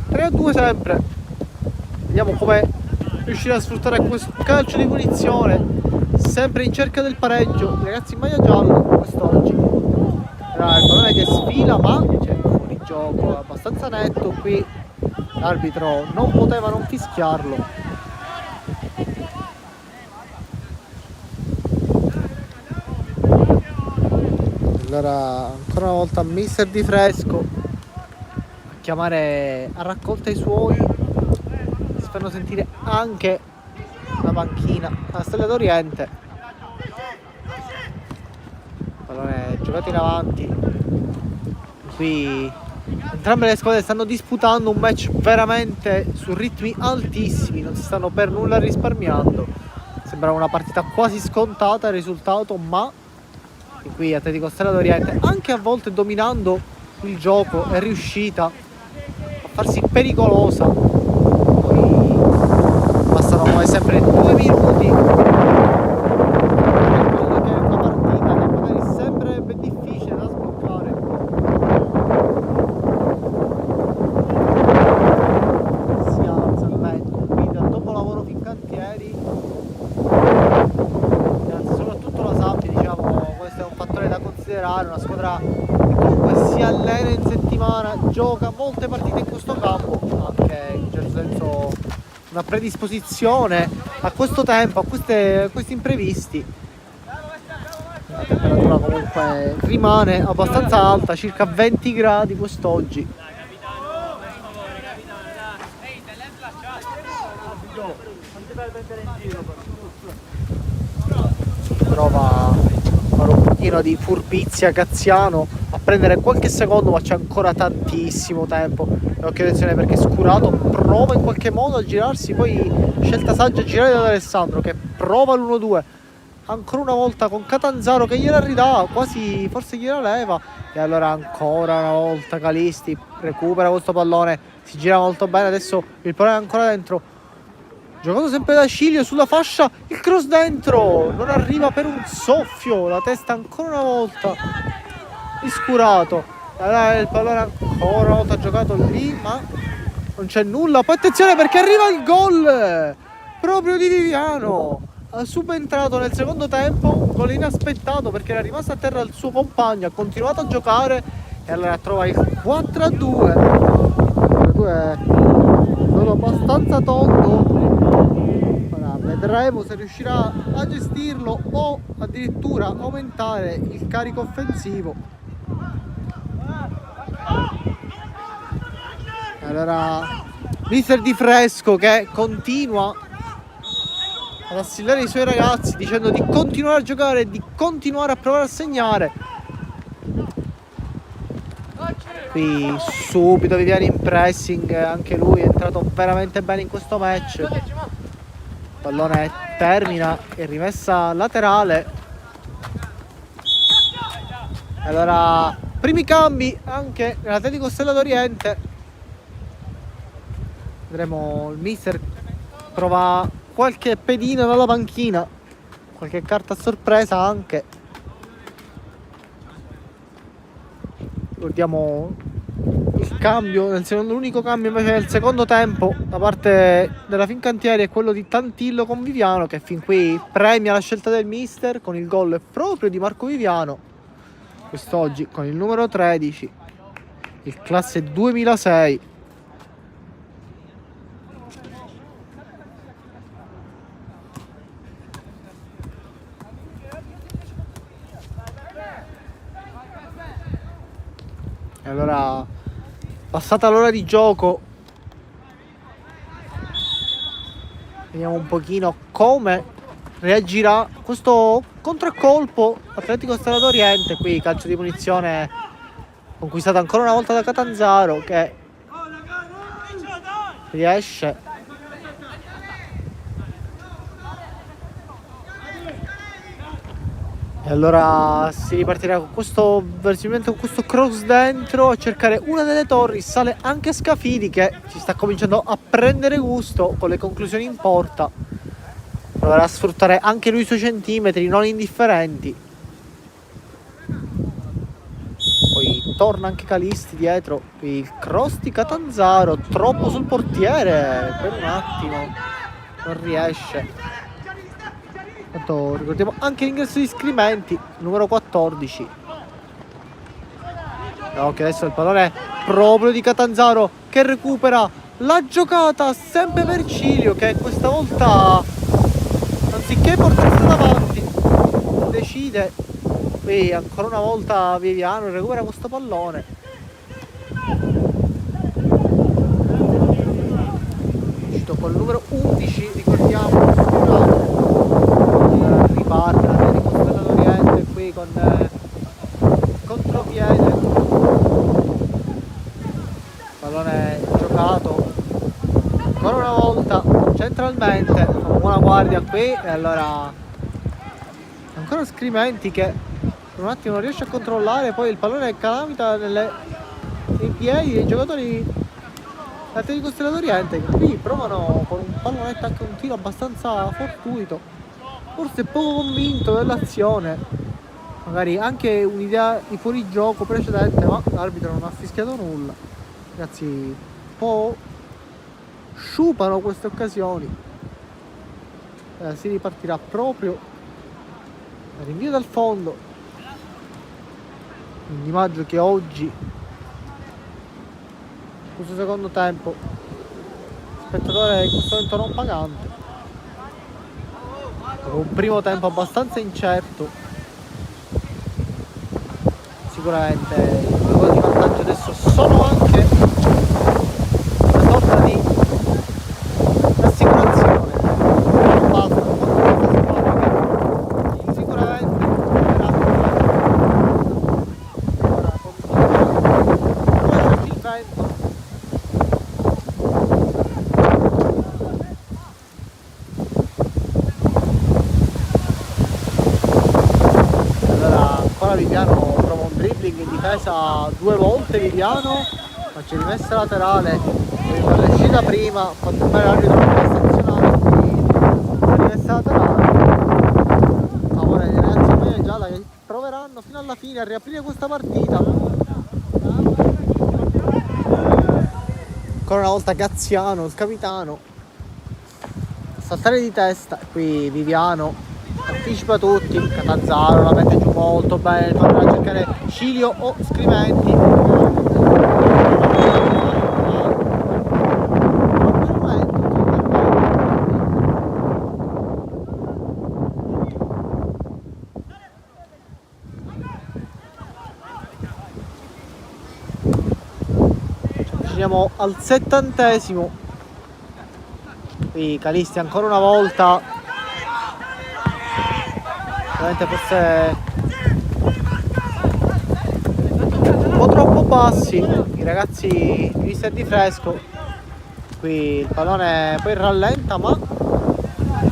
3-2 sempre. Vediamo come riuscire a sfruttare questo calcio di punizione, sempre in cerca del pareggio. I ragazzi in maglia gialla quest'oggi. Era il pallone che sfila, ma c'è un fuorigioco abbastanza netto qui. L'arbitro non poteva non fischiarlo. Allora ancora una volta mister Di Fresco chiamare a raccolta i suoi, si fanno sentire anche la panchina la Stella d'Oriente. Pallone giocato in avanti. Qui entrambe le squadre stanno disputando un match veramente su ritmi altissimi, non si stanno per nulla risparmiando. Sembra una partita quasi scontata il risultato, ma qui Atletico Stella d'Oriente, anche a volte dominando il gioco, è riuscita farsi pericolosa. Poi passano come sempre 2 minuti. Quella che è una partita che magari è sempre ben difficile da sbloccare. Si alza il vento qui dal dopolavoro Fincantieri. Anzi, soprattutto la Sampdoria, diciamo, questo è un fattore da considerare, una squadra che comunque si allena in settimana, gioca molte partite in questo campo, anche in certo senso una predisposizione a questo tempo, a questi imprevisti. La temperatura comunque rimane abbastanza alta, circa 20 gradi quest'oggi. Prova a fare un pochino di furbizia Caziano a prendere qualche secondo, ma c'è ancora tantissimo tempo. E occhio, attenzione, perché Scurato prova in qualche modo a girarsi, poi scelta saggia a girare da Alessandro che prova l'1-2 ancora una volta con Catanzaro che gliela ridà, quasi forse gliela leva. E allora ancora una volta Calisti recupera questo pallone, si gira molto bene, adesso il pallone è ancora dentro, giocando sempre da Ciglio sulla fascia, il cross dentro, non arriva per un soffio, la testa ancora una volta di Scurato. Allora il pallone ancora una volta giocato lì, ma non c'è nulla. Poi attenzione perché arriva il gol proprio di Viviano, ha subentrato nel secondo tempo, un gol inaspettato perché era rimasto a terra il suo compagno, ha continuato a giocare e allora trova il 4-2. È stato abbastanza tondo. Ora vedremo se riuscirà a gestirlo o addirittura aumentare il carico offensivo. Allora mister Di Fresco che continua ad assillare i suoi ragazzi dicendo di continuare a giocare e di continuare a provare a segnare. Qui subito Viviani in pressing, anche lui è entrato veramente bene in questo match. Il pallone termina e rimessa laterale. Allora primi cambi anche nell'Atletico Stella d'Oriente. Vedremo il mister prova qualche pedino dalla panchina, qualche carta a sorpresa anche. Ricordiamo il cambio, l'unico cambio invece nel secondo tempo da parte della Fincantieri è quello di Tantillo con Viviano, che fin qui premia la scelta del mister con il gol proprio di Marco Viviano, quest'oggi con il numero 13, il classe 2006. E allora, passata l'ora di gioco, vediamo un pochino come reagirà questo contraccolpo Atletico Stella d'Oriente. Qui calcio di punizione conquistato ancora una volta da Catanzaro, che riesce e allora si ripartirà con questo versimento, con questo cross dentro a cercare una delle torri. Sale anche Scafidi, che ci sta cominciando a prendere gusto con le conclusioni in porta, proverà a sfruttare anche lui i suoi centimetri non indifferenti. Poi torna anche Calisti dietro, il cross di Catanzaro troppo sul portiere, per un attimo non riesce. Tanto ricordiamo anche l'ingresso di Scrimenti, numero 14. No, che adesso il pallone proprio di Catanzaro, che recupera la giocata sempre per Cilio, che questa volta anziché portarsi davanti decide. Qui ancora una volta Viviano recupera questo pallone. Uscito col numero 11, ricordiamo, riparte l'Atletico Stella d'Oriente qui con contropiede, pallone giocato ancora una volta centralmente, con buona guardia qui, e allora ancora Scrimenti che per un attimo non riesce a controllare, poi il pallone calamita nei piedi dei giocatori dell'Atletico Stella d'Oriente, che qui provano con un pallonetto anche un tiro abbastanza fortuito, forse poco convinto dell'azione, magari anche un'idea di fuorigioco precedente, ma l'arbitro non ha fischiato nulla. Ragazzi, un po' sciupano queste occasioni. Si ripartirà proprio rinvio dal fondo, un Di Maggio che oggi questo secondo tempo spettatore in questo momento non pagante, un primo tempo abbastanza incerto. Sicuramente i gol di vantaggio adesso sono anche una sorta di rassicurazione, non basta che sicuramente ora con il vento. Viviano prova un dribbling in difesa 2 volte Viviano, ma c'è rimessa laterale, è uscita prima, ha fatto bene l'arbitro stazionale, quindi rimessa laterale a favore dei ragazzi di maglia gialla, che proveranno fino alla fine a riaprire questa partita. Ancora una volta Gazziano, il capitano, a saltare di testa. Qui Viviano anticipa tutti, Catanzaro la mette giù molto bene, torna a cercare Cilio o Scrimenti. Siamo al 70°. Qui Calisti ancora una volta, forse un po' troppo bassi i ragazzi di mister Di Fresco. Qui il pallone poi rallenta, ma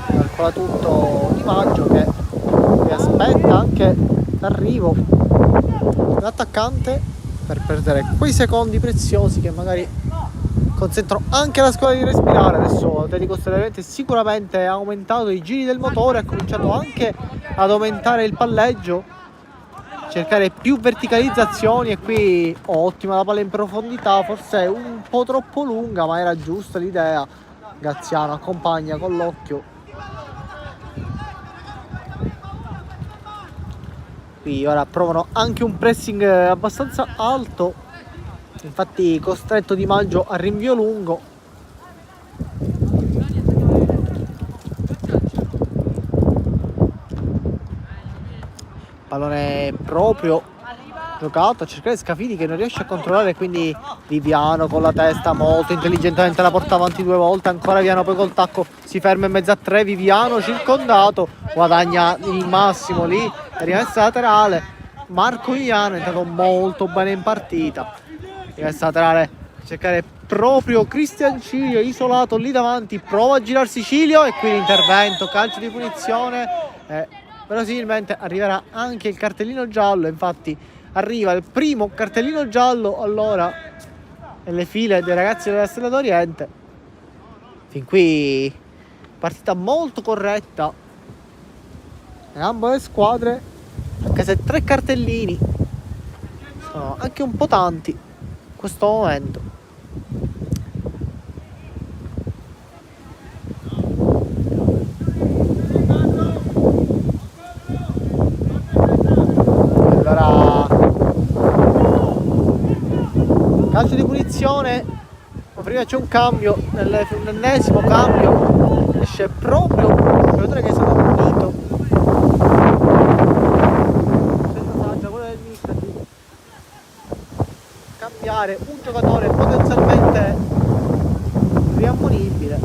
calcola tutto Di Maggio, che aspetta anche l'arrivo dell'attaccante per perdere quei secondi preziosi che magari consentono anche alla squadra di respirare. Adesso Atletico Stellariente sicuramente ha aumentato i giri del motore, ha cominciato anche ad aumentare il palleggio, cercare più verticalizzazioni, e qui ottima la palla in profondità, forse un po' troppo lunga ma era giusta l'idea. Graziano accompagna con l'occhio. Qui ora provano anche un pressing abbastanza alto, infatti costretto Di Maggio a rinvio lungo. Pallone proprio giocato a cercare Scafidi che non riesce a controllare, quindi Viviano con la testa molto intelligentemente la porta avanti 2 volte, ancora Viviano, poi col tacco si ferma in mezzo a 3, Viviano circondato, guadagna il massimo lì, rimessa laterale. Marco Viviano è entrato molto bene in partita, rimessa laterale a cercare proprio Cristian Cilio, isolato lì davanti, prova a girarsi Cilio e qui l'intervento, calcio di punizione, verosimilmente arriverà anche il cartellino giallo. Infatti arriva il primo cartellino giallo allora nelle file dei ragazzi della Stella d'Oriente. Fin qui partita molto corretta in ambo le squadre, anche se 3 cartellini sono anche un po' tanti in questo momento. Allora, calcio di punizione, prima c'è un cambio, nell'ennesimo cambio esce proprio il giocatore che è stato punito. Questa quella del mister di cambiare un giocatore potenzialmente riammonibile.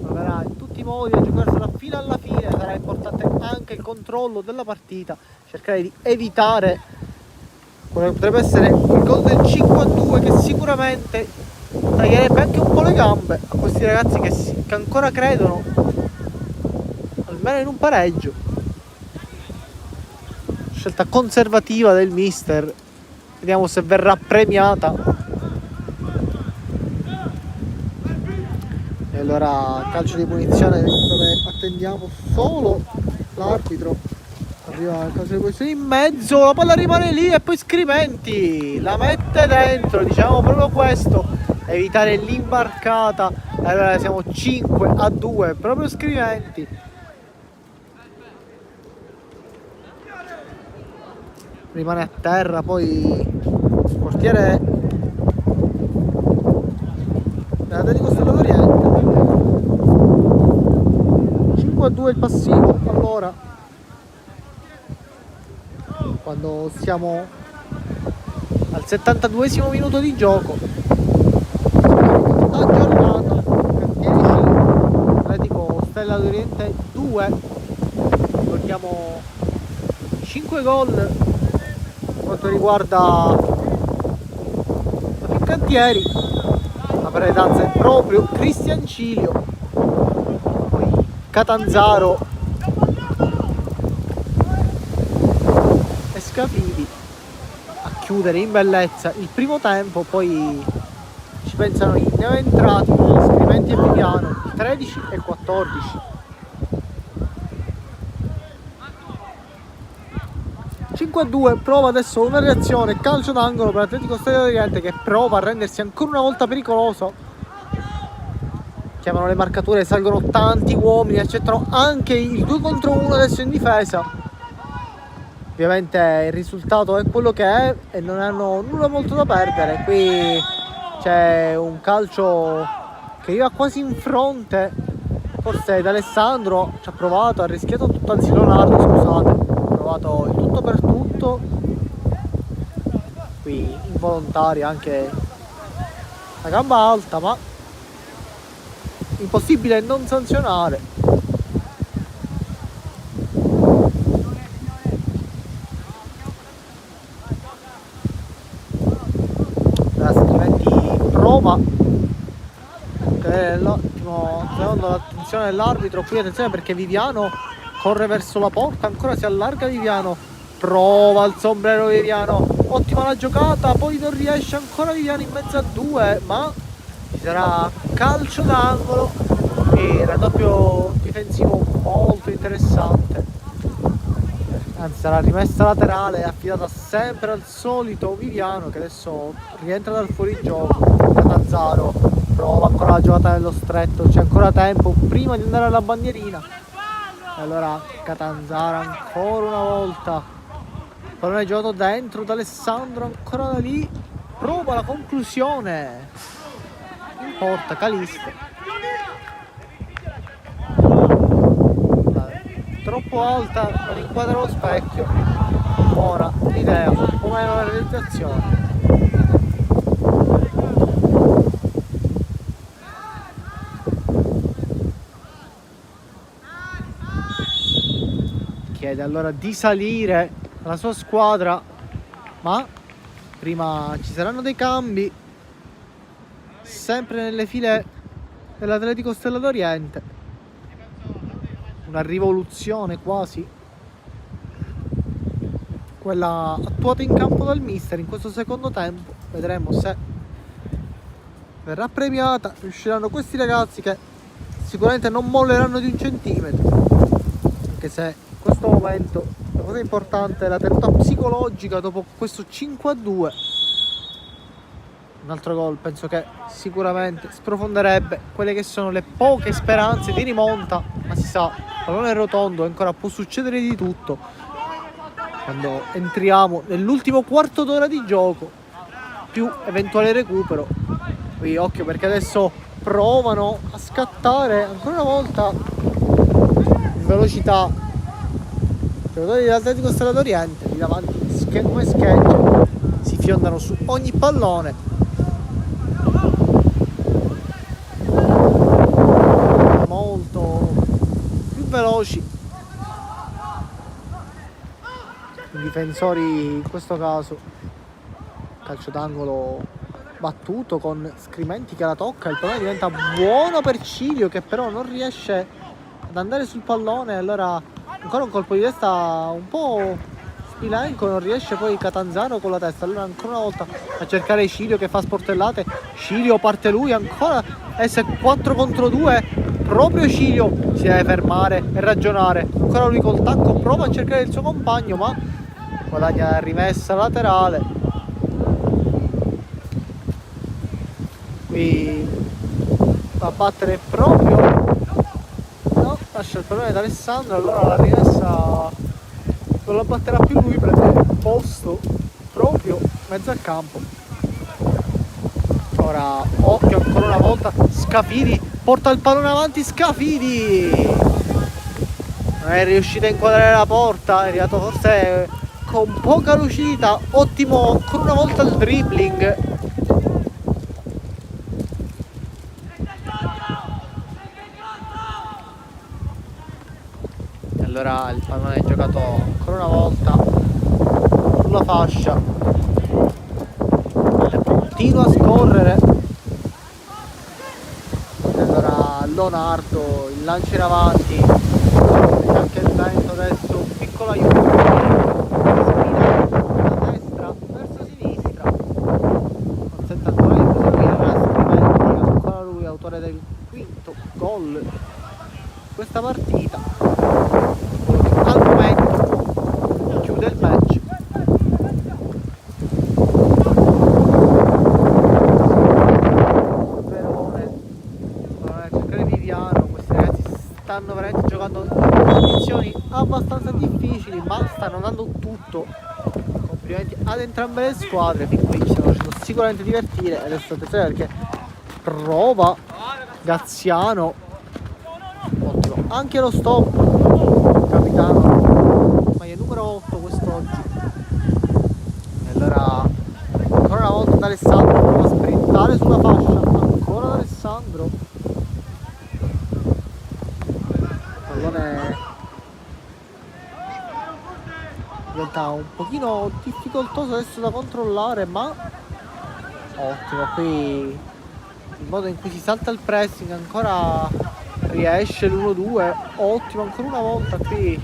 Proverà in tutti i modi a giocarsela fino alla fine, sarà importante anche il controllo della partita, cercare di evitare quello che potrebbe essere il gol del 5-2, che sicuramente taglierebbe anche un po' le gambe a questi ragazzi che ancora credono almeno in un pareggio. Scelta conservativa del mister, vediamo se verrà premiata. E allora calcio di punizione dove attendiamo solo l'arbitro. Arriva il calcio di punizione in mezzo, la palla rimane lì e poi Scriventi la mette dentro, diciamo proprio questo, evitare l'imbarcata. Allora siamo 5-2, proprio Scriventi. Rimane a terra, poi il portiere dell'Atletico Stella d'Oriente. 5-2 il passivo allora, quando siamo al 72esimo minuto di gioco. Aggiornato Cantieri 5, Atletico Stella d'Oriente 2. Ricordiamo 5 gol per quanto riguarda Cantieri. La predanza è proprio Cristian Cilio, poi Catanzaro e Scafidi a chiudere in bellezza il primo tempo. Poi ci pensano i neoentrati Scriventi e Viviano, 13 e 14. 5-2, prova adesso una reazione, calcio d'angolo per Atletico Stella d'Oriente che prova a rendersi ancora una volta pericoloso. Chiamano le marcature, salgono tanti uomini, accettano anche il 2 contro 1 adesso in difesa. Ovviamente il risultato è quello che è e non hanno nulla molto da perdere. Qui c'è un calcio che arriva quasi in fronte, forse D'Alessandro ci ha provato, ha rischiato tutto, anzi Leonardo scusate, ha provato il tutto per tutto, qui involontaria anche la gamba alta, ma impossibile non sanzionare. La Scriventi prova, secondo l'attenzione dell'arbitro. Qui attenzione perché Viviano corre verso la porta, ancora si allarga Viviano, prova il sombrero Viviano, ottima la giocata, poi non riesce ancora Viviano in mezzo a due, ma ci sarà calcio d'angolo e raddoppio difensivo molto interessante. Anzi, sarà rimessa laterale affidata sempre al solito Viviano, che adesso rientra dal fuorigioco. Catanzaro prova ancora la giocata nello stretto, c'è ancora tempo prima di andare alla bandierina. E allora Catanzaro ancora una volta, pallone giocato dentro da Alessandro, ancora da lì, prova la conclusione in porta Caliste. Troppo alta, rinquadra lo specchio. Ora l'idea, come la realizzazione. Chiede allora di salire la sua squadra, ma prima ci saranno dei cambi, sempre nelle file dell'Atletico Stella d'Oriente. Una rivoluzione quasi, quella attuata in campo dal mister in questo secondo tempo. Vedremo se verrà premiata. Riusciranno questi ragazzi, che sicuramente non molleranno di un centimetro, anche se in questo momento la cosa importante è la tenuta psicologica dopo questo 5-2. Un altro gol penso che sicuramente sprofonderebbe quelle che sono le poche speranze di rimonta, ma si sa, pallone rotondo, ancora può succedere di tutto quando entriamo nell'ultimo quarto d'ora di gioco, più eventuale recupero. Qui occhio, perché adesso provano a scattare ancora una volta in velocità i giocatori dell'Atletico Stella d'Oriente, lì davanti come sketch si fiondano su ogni pallone. Molto più veloci i difensori in questo caso. Calcio d'angolo battuto con Scrimenti che la tocca, il pallone diventa buono per Cilio, che però non riesce ad andare sul pallone. Allora ancora un colpo di testa un po' spilenco, non riesce poi Catanzaro con la testa. Allora ancora una volta a cercare Cilio, che fa sportellate. Cilio parte lui ancora, S4 contro 2. Proprio Cilio si deve fermare e ragionare. Ancora lui col tacco prova a cercare il suo compagno, ma guadagna la rimessa laterale. Qui va a battere proprio, no, lascia il pallone ad Alessandro. Allora la rimessa non la batterà più lui, prende posto proprio in mezzo al campo. Ora occhio ancora una volta, Scafidi porta il pallone avanti, Scafidi non è riuscito a inquadrare la porta, è arrivato forse con poca lucidità. Ottimo ancora una volta il dribbling. E allora il pallone è giocato ancora una volta sulla fascia e continua a scorrere. E allora Leonardo, il lancio in avanti, anche il vento adesso, un piccolo aiuto da destra verso sinistra, consente ancora di proseguire. Scrimenti, ancora lui autore del quinto gol di questa partita, al momento chiude il match. Stanno veramente giocando in condizioni abbastanza difficili, ma stanno dando tutto. Complimenti ad entrambe le squadre, fin qui ci stanno facendo sicuramente divertire. Adesso attenzione, perché prova Gaziano, ottimo anche lo stop, capitano, maglia numero 8 quest'oggi. E allora ancora una volta da Alessandro, prova a sprintare sulla fascia, ancora da Alessandro. Diventa un pochino difficoltoso adesso da controllare, ma ottimo qui il modo in cui si salta il pressing, ancora riesce l'1-2, ottimo ancora una volta qui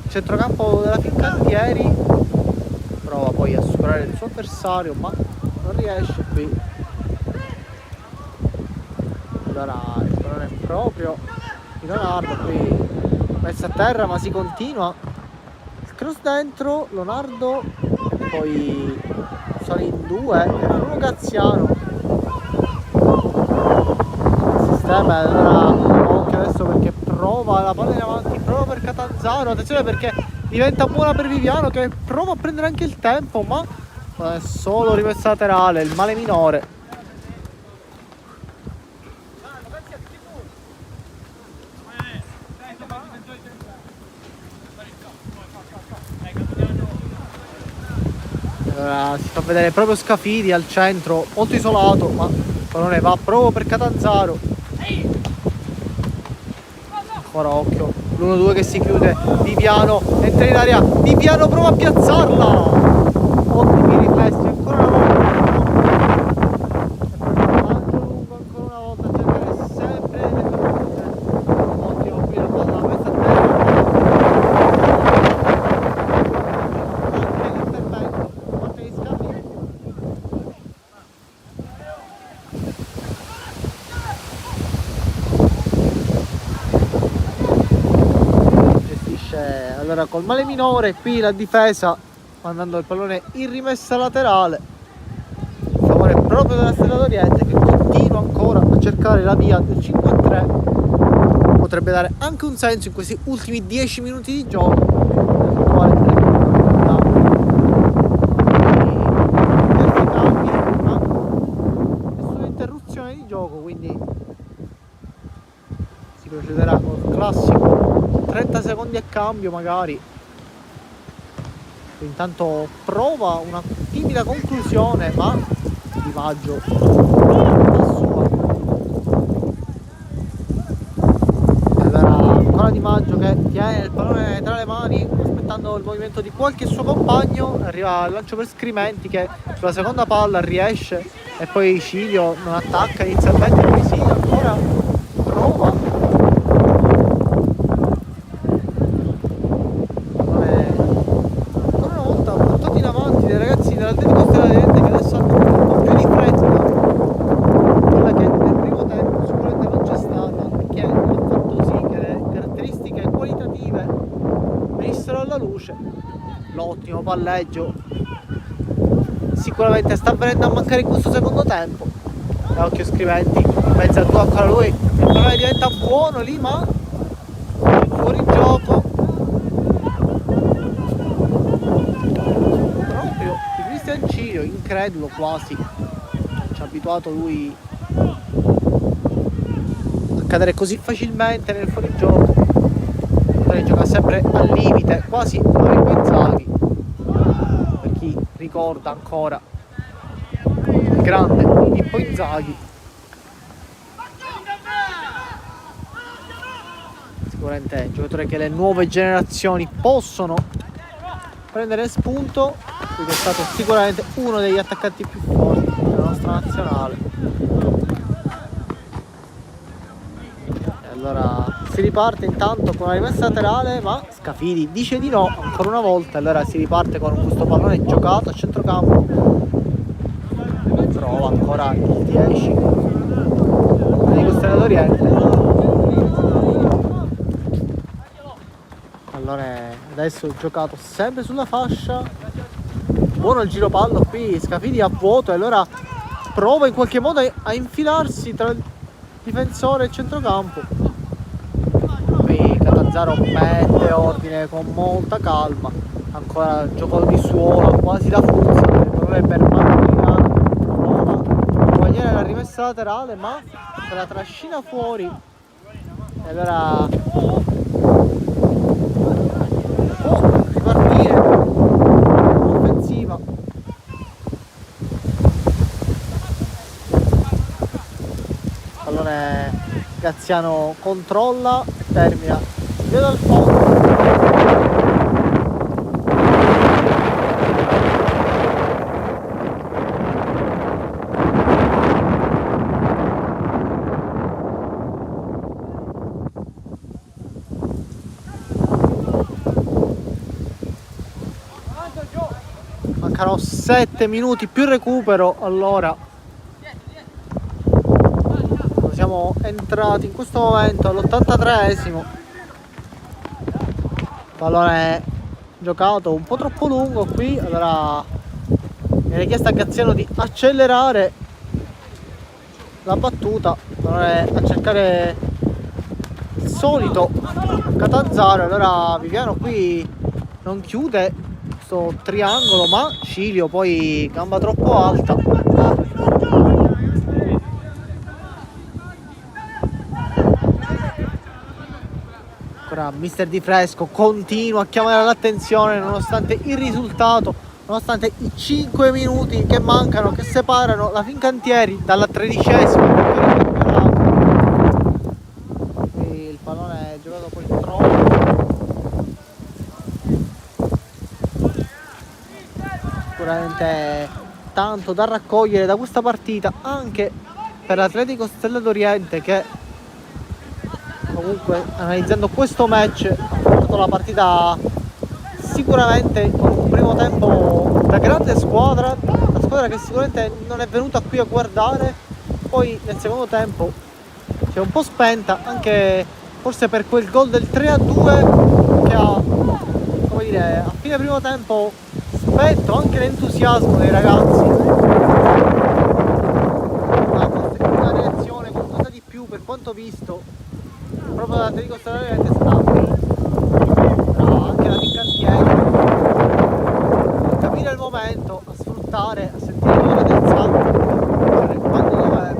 centrocampo della Fincantieri. prova poi a superare il suo avversario, ma non riesce qui. Allora il pallone è proprio di Leonardo, qui messa a terra, ma si continua. Il cross dentro, Leonardo, e poi sono in due, e Bruno Graziano. Il sistema, allora occhio adesso perché prova la palla in avanti, prova per Catanzaro, attenzione perché diventa buona per Viviano che prova a prendere anche il tempo, ma è solo rimessa laterale, il male minore. Allora, si fa vedere proprio Scafidi al centro, molto isolato, ma il pallone va proprio per Catanzaro. Ancora occhio, l'1-2 che si chiude, Viviano entra in area, Viviano prova a piazzarla. Ottimi riflessi, ancora una volta. Maggio lungo ancora una volta, cercare sempre le fermate. Ottimo qui la palla messa a terra. Anche l'intervento da parte di Scafidi. Gestisce allora col male minore qui la difesa, mandando il pallone in rimessa laterale in favore proprio della Stella d'Oriente, che continua ancora a cercare la via del 5-3. Potrebbe dare anche un senso in questi ultimi 10 minuti di gioco, nel quale diversi cambi, ma nessuna interruzione di gioco, quindi si procederà col classico 30 secondi a cambio magari. Intanto prova una timida conclusione, ma Di Maggio la sua. Allora ancora Di Maggio che tiene il pallone tra le mani aspettando il movimento di qualche suo compagno. Arriva il lancio per Scrimenti che sulla seconda palla riesce, e poi Cilio non attacca inizialmente, poi sì, ancora prova. Dell'Atletico Stella d'Oriente, che adesso hanno un po' più di fretta, quella che nel primo tempo sicuramente non c'è stata, perché ha fatto sì che le caratteristiche qualitative venissero alla luce. L'ottimo palleggio sicuramente sta venendo a mancare in questo secondo tempo. E occhio Scrimenti, in mezzo a due ancora lui, il pallone diventa buono lì, ma fuori gioco. Cilio, incredulo quasi, ci ha abituato lui a cadere così facilmente nel fuorigioco. Lui gioca sempre al limite, quasi come Inzaghi, per chi ricorda ancora il grande Pippo Inzaghi. Sicuramente è un giocatore che le nuove generazioni possono prendere spunto, perché è stato sicuramente uno degli attaccanti più forti della nostra nazionale. E allora si riparte intanto con una rimessa laterale, ma Scafidi dice di no ancora una volta. Allora si riparte con questo pallone giocato a centrocampo, trova ancora il 10 di Stella d'Oriente. Allora adesso giocato sempre sulla fascia, buono il giro pallo qui, Scafidi a vuoto, e allora prova in qualche modo a infilarsi tra il difensore e il centrocampo. Qui Catanzaro mette ordine con molta calma, ancora il gioco di suola quasi da forza, il pallone per Martina, prova a guadagnare la rimessa laterale, ma se la trascina fuori. E allora può ripartire offensiva. Pallone Graziano controlla e termina via dal fondo. mancano 7 minuti più recupero. Allora siamo entrati in questo momento all'83esimo. Pallone giocato un po' troppo lungo qui. Allora viene chiesto a Graziano di accelerare la battuta, a cercare il solito Catanzaro. Allora Viviano qui non chiude questo triangolo, ma Cilio poi gamba troppo alta. Ancora mister Di Fresco continua a chiamare l'attenzione nonostante il risultato, nonostante i 5 minuti che mancano, che separano la Fincantieri dalla 13ª. Il pallone è giocato poi troppo. Sicuramente tanto da raccogliere da questa partita anche per l'Atletico Stella d'Oriente, che comunque, analizzando questo match, ha affrontato la partita sicuramente con un primo tempo da grande squadra, una squadra che sicuramente non è venuta qui a guardare. Poi nel secondo tempo si è un po' spenta, anche forse per quel gol del 3-2 che ha, come dire, a fine primo tempo spento anche l'entusiasmo dei ragazzi. Ma forse una reazione, qualcosa di più, per quanto visto proprio l'Atletico Stella d'Oriente sta anche la Fincantieri a capire il momento, a sfruttare, a sentire l'ora del salto quando doveva,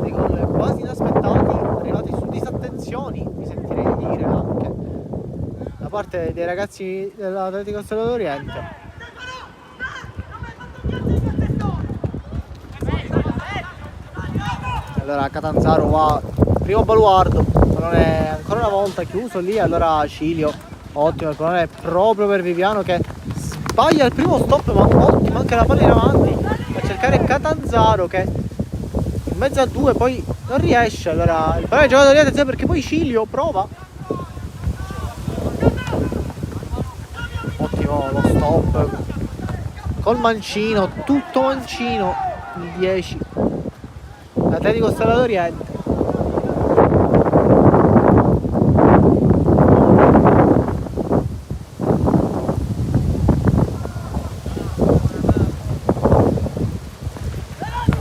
dei gol quasi inaspettati, arrivati su disattenzioni, mi sentirei di dire, anche da parte dei ragazzi dell'Atletico Stella d'Oriente. Allora Catanzaro va, primo baluardo, pallone ancora una volta chiuso lì. Allora Cilio, ottimo il pallone proprio per Viviano, che sbaglia il primo stop, ma ottimo anche la palla in avanti a cercare Catanzaro, che in mezzo a due poi non riesce. Allora il pallone è giocato lì, attenzione, perché poi Cilio prova, ottimo lo stop col mancino, tutto mancino, il 10 Atletico Stella d'Oriente.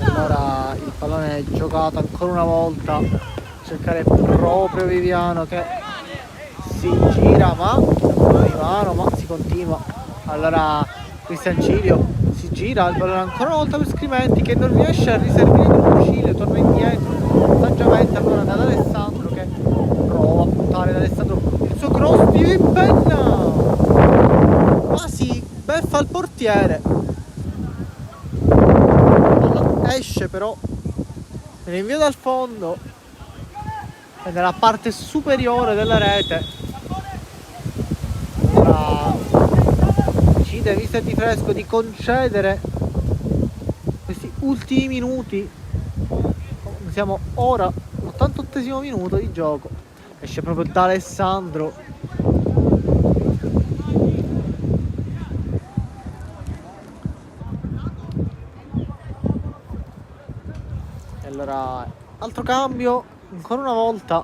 Allora il pallone è giocato ancora una volta, cercare proprio Viviano che si gira, ma si continua. Allora Cristian Cilio si gira, il pallone ancora una volta per Scrimenti, che non riesce a riservire il Cilio, torna indietro saggiamente allora da Alessandro, che prova a puntare da Alessandro il suo cross di penna, quasi beffa il portiere. Palla esce però, rinvio dal fondo e nella parte superiore della rete. Decide mister Di Fresco di concedere questi ultimi minuti. Siamo ora all'88esimo minuto di gioco, esce proprio da Alessandro. E allora altro cambio ancora una volta,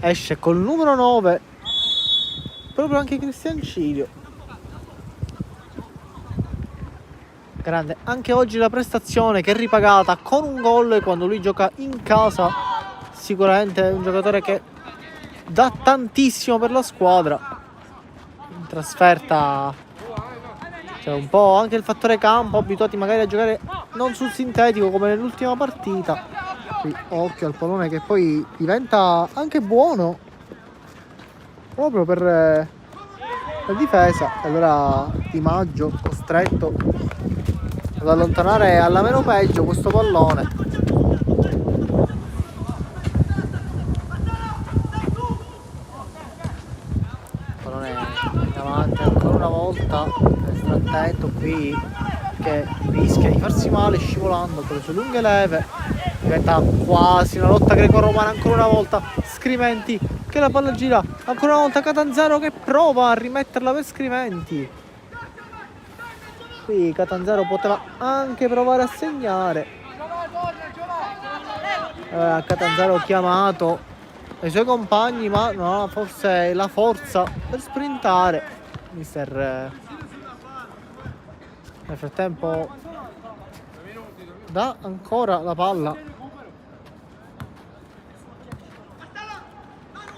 esce col numero 9 proprio anche Cristian Cilio. Grande anche oggi la prestazione, che è ripagata con un gol quando lui gioca in casa. Sicuramente è un giocatore che dà tantissimo per la squadra. In trasferta c'è un po' anche il fattore campo, abituati magari a giocare non sul sintetico come nell'ultima partita. Qui occhio al pallone che poi diventa anche buono proprio per la difesa. Allora Di Maggio costretto ad allontanare alla meno peggio questo pallone. Pallone in avanti ancora una volta, sta attento qui che rischia di farsi male scivolando con le sue lunghe leve. Diventa quasi una lotta greco-romana ancora una volta. Scrimenti che la palla gira. Ancora una volta Catanzaro che prova a rimetterla per Scriventi. Qui Catanzaro poteva anche provare a segnare. Catanzaro chiamato dai suoi compagni, ma non ha forse la forza per sprintare. Mister nel frattempo dà ancora la palla.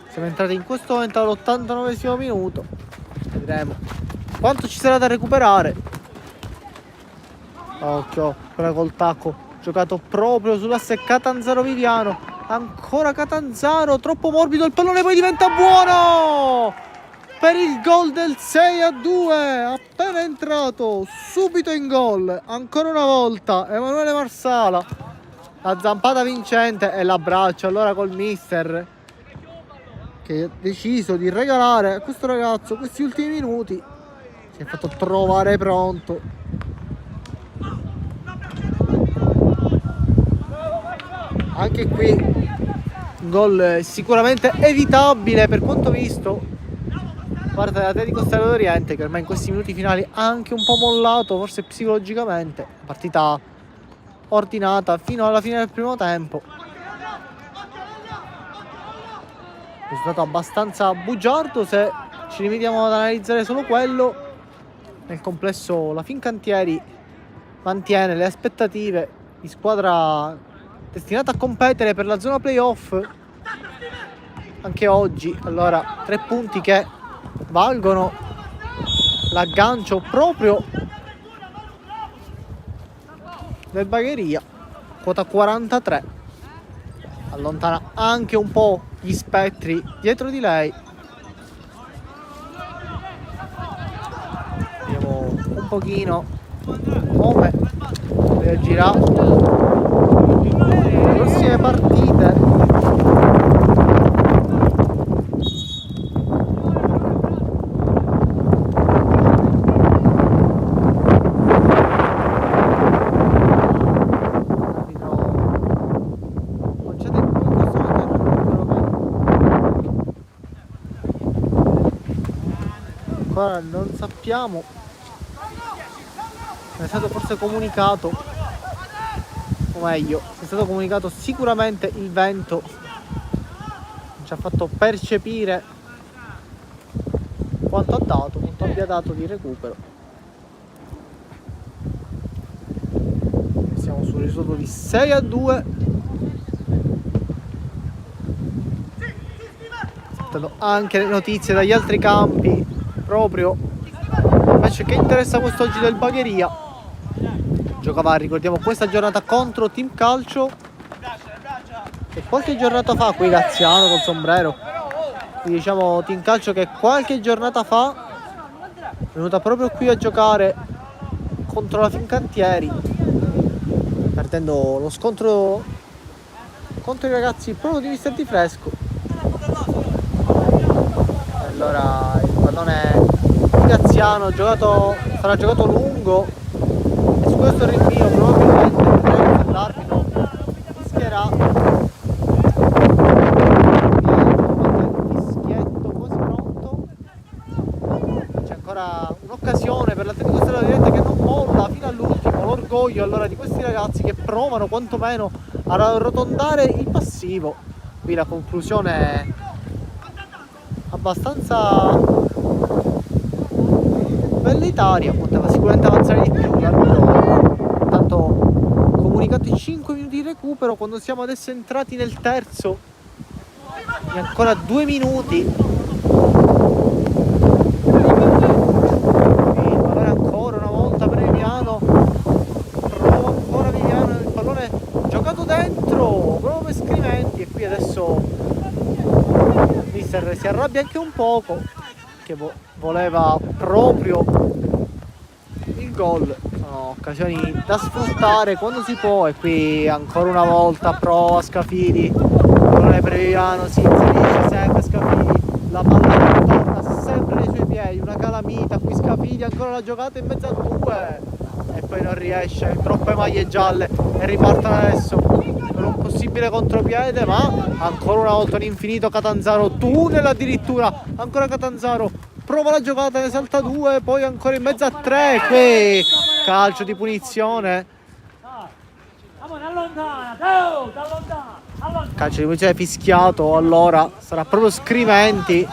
Siamo entrati in questo momento all'89esimo minuto. Vedremo quanto ci sarà da recuperare. Occhio, quella col tacco, giocato proprio sull'asse Catanzaro-Viviano. Ancora Catanzaro, troppo morbido il pallone, poi diventa buono per il gol del 6-2. Appena entrato, subito in gol, ancora una volta Emanuele Marsala. La zampata vincente e l'abbraccio allora col mister, che ha deciso di regalare a questo ragazzo questi ultimi minuti. Si è fatto trovare pronto. Anche qui un gol sicuramente evitabile per quanto visto da parte dell'Atletico Stella d'Oriente, che ormai in questi minuti finali ha anche un po' mollato, forse psicologicamente. Partita ordinata fino alla fine del primo tempo. Risultato abbastanza bugiardo se ci limitiamo ad analizzare solo quello. Nel complesso la Fincantieri mantiene le aspettative di squadra destinata a competere per la zona playoff anche oggi. Allora 3 punti che valgono l'aggancio proprio del Bagheria, quota 43, allontana anche un po' gli spettri dietro di lei. Vediamo un pochino come reagirà le prossime partite. Ancora non sappiamo, è stato forse comunicato, o meglio, è stato comunicato sicuramente il vento, ci ha fatto percepire quanto ha dato, quanto abbia dato di recupero. Siamo sul risultato di 6-2. Aspettando anche le notizie dagli altri campi, proprio invece che interessa quest'oggi del Bagheria. Giocava, ricordiamo, questa giornata contro Team Calcio, e qualche giornata fa qui Graziano col sombrero, quindi diciamo Team Calcio che qualche giornata fa è venuta proprio qui a giocare contro la Fincantieri, perdendo lo scontro contro i ragazzi proprio di Mister Di Fresco. Allora il pallone di Graziano sarà giocato lungo, e su questo rinvio probabilmente l'arbitro fischierà. Fischietto quasi pronto. C'è ancora un'occasione per l'Atletico Stella d'Oriente che non molla fino all'ultimo. L'orgoglio allora di questi ragazzi che provano quantomeno a arrotondare il passivo. Qui la conclusione è abbastanza velleitaria, poteva sicuramente avanzare di più l'arbitro. Tanto comunicato i 5 minuti di recupero, quando siamo adesso entrati nel terzo, e ancora 2 minuti. Il pallone ancora una volta per Viviano, prova ancora Viviano, il pallone giocato dentro proprio per Scriventi, e qui adesso Mister si arrabbia anche un poco, che voleva proprio il gol. Sono occasioni da sfruttare quando si può, e qui ancora una volta prova Scafidi, non è Previano, si inserisce sempre Scafidi, la palla torna sempre nei suoi piedi, una calamita qui Scafidi, ancora la giocata in mezzo a 2 e poi non riesce, troppe maglie gialle, e ripartono adesso per un possibile possibile contropiede, ma ancora una volta un infinito Catanzaro, tunnel addirittura, ancora Catanzaro, prova la giocata, ne salta 2, poi ancora in mezzo a 3, qui calcio di punizione. Calcio di punizione fischiato, allora sarà proprio Scriventi.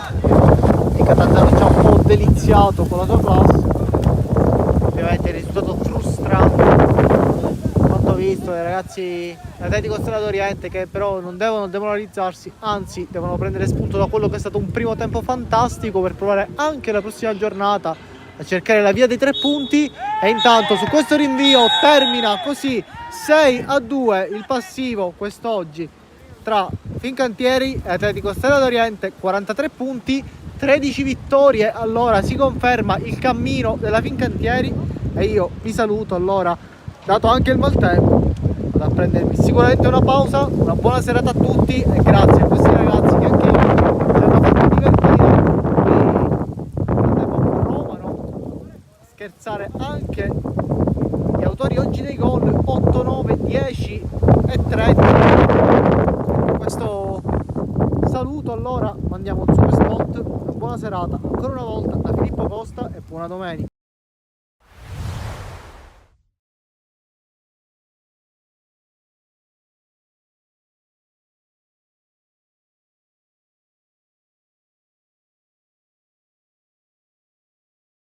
E Catanzaro ci ha un po' deliziato con la sua classe. Ovviamente il risultato frustrante. Quanto visto dai ragazzi dell'Atletico Stella d'Oriente, che però non devono demoralizzarsi, anzi devono prendere spunto da quello che è stato un primo tempo fantastico per provare anche la prossima giornata a cercare la via dei 3 punti. E intanto su questo rinvio termina così 6-2 il passivo quest'oggi tra Fincantieri e Atletico Stella d'Oriente, 43 punti, 13 vittorie. Allora si conferma il cammino della Fincantieri e io vi saluto. Allora, dato anche il maltempo, vado a prendermi sicuramente una pausa. Una buona serata a tutti e grazie a questi ragazzi che anche io mi hanno fatto divertire e provano a scherzare anche gli autori oggi dei gol 8, 9, 10 e 30. Questo saluto, allora mandiamo un super spot. Una buona serata ancora una volta da Filippo Costa e buona domenica.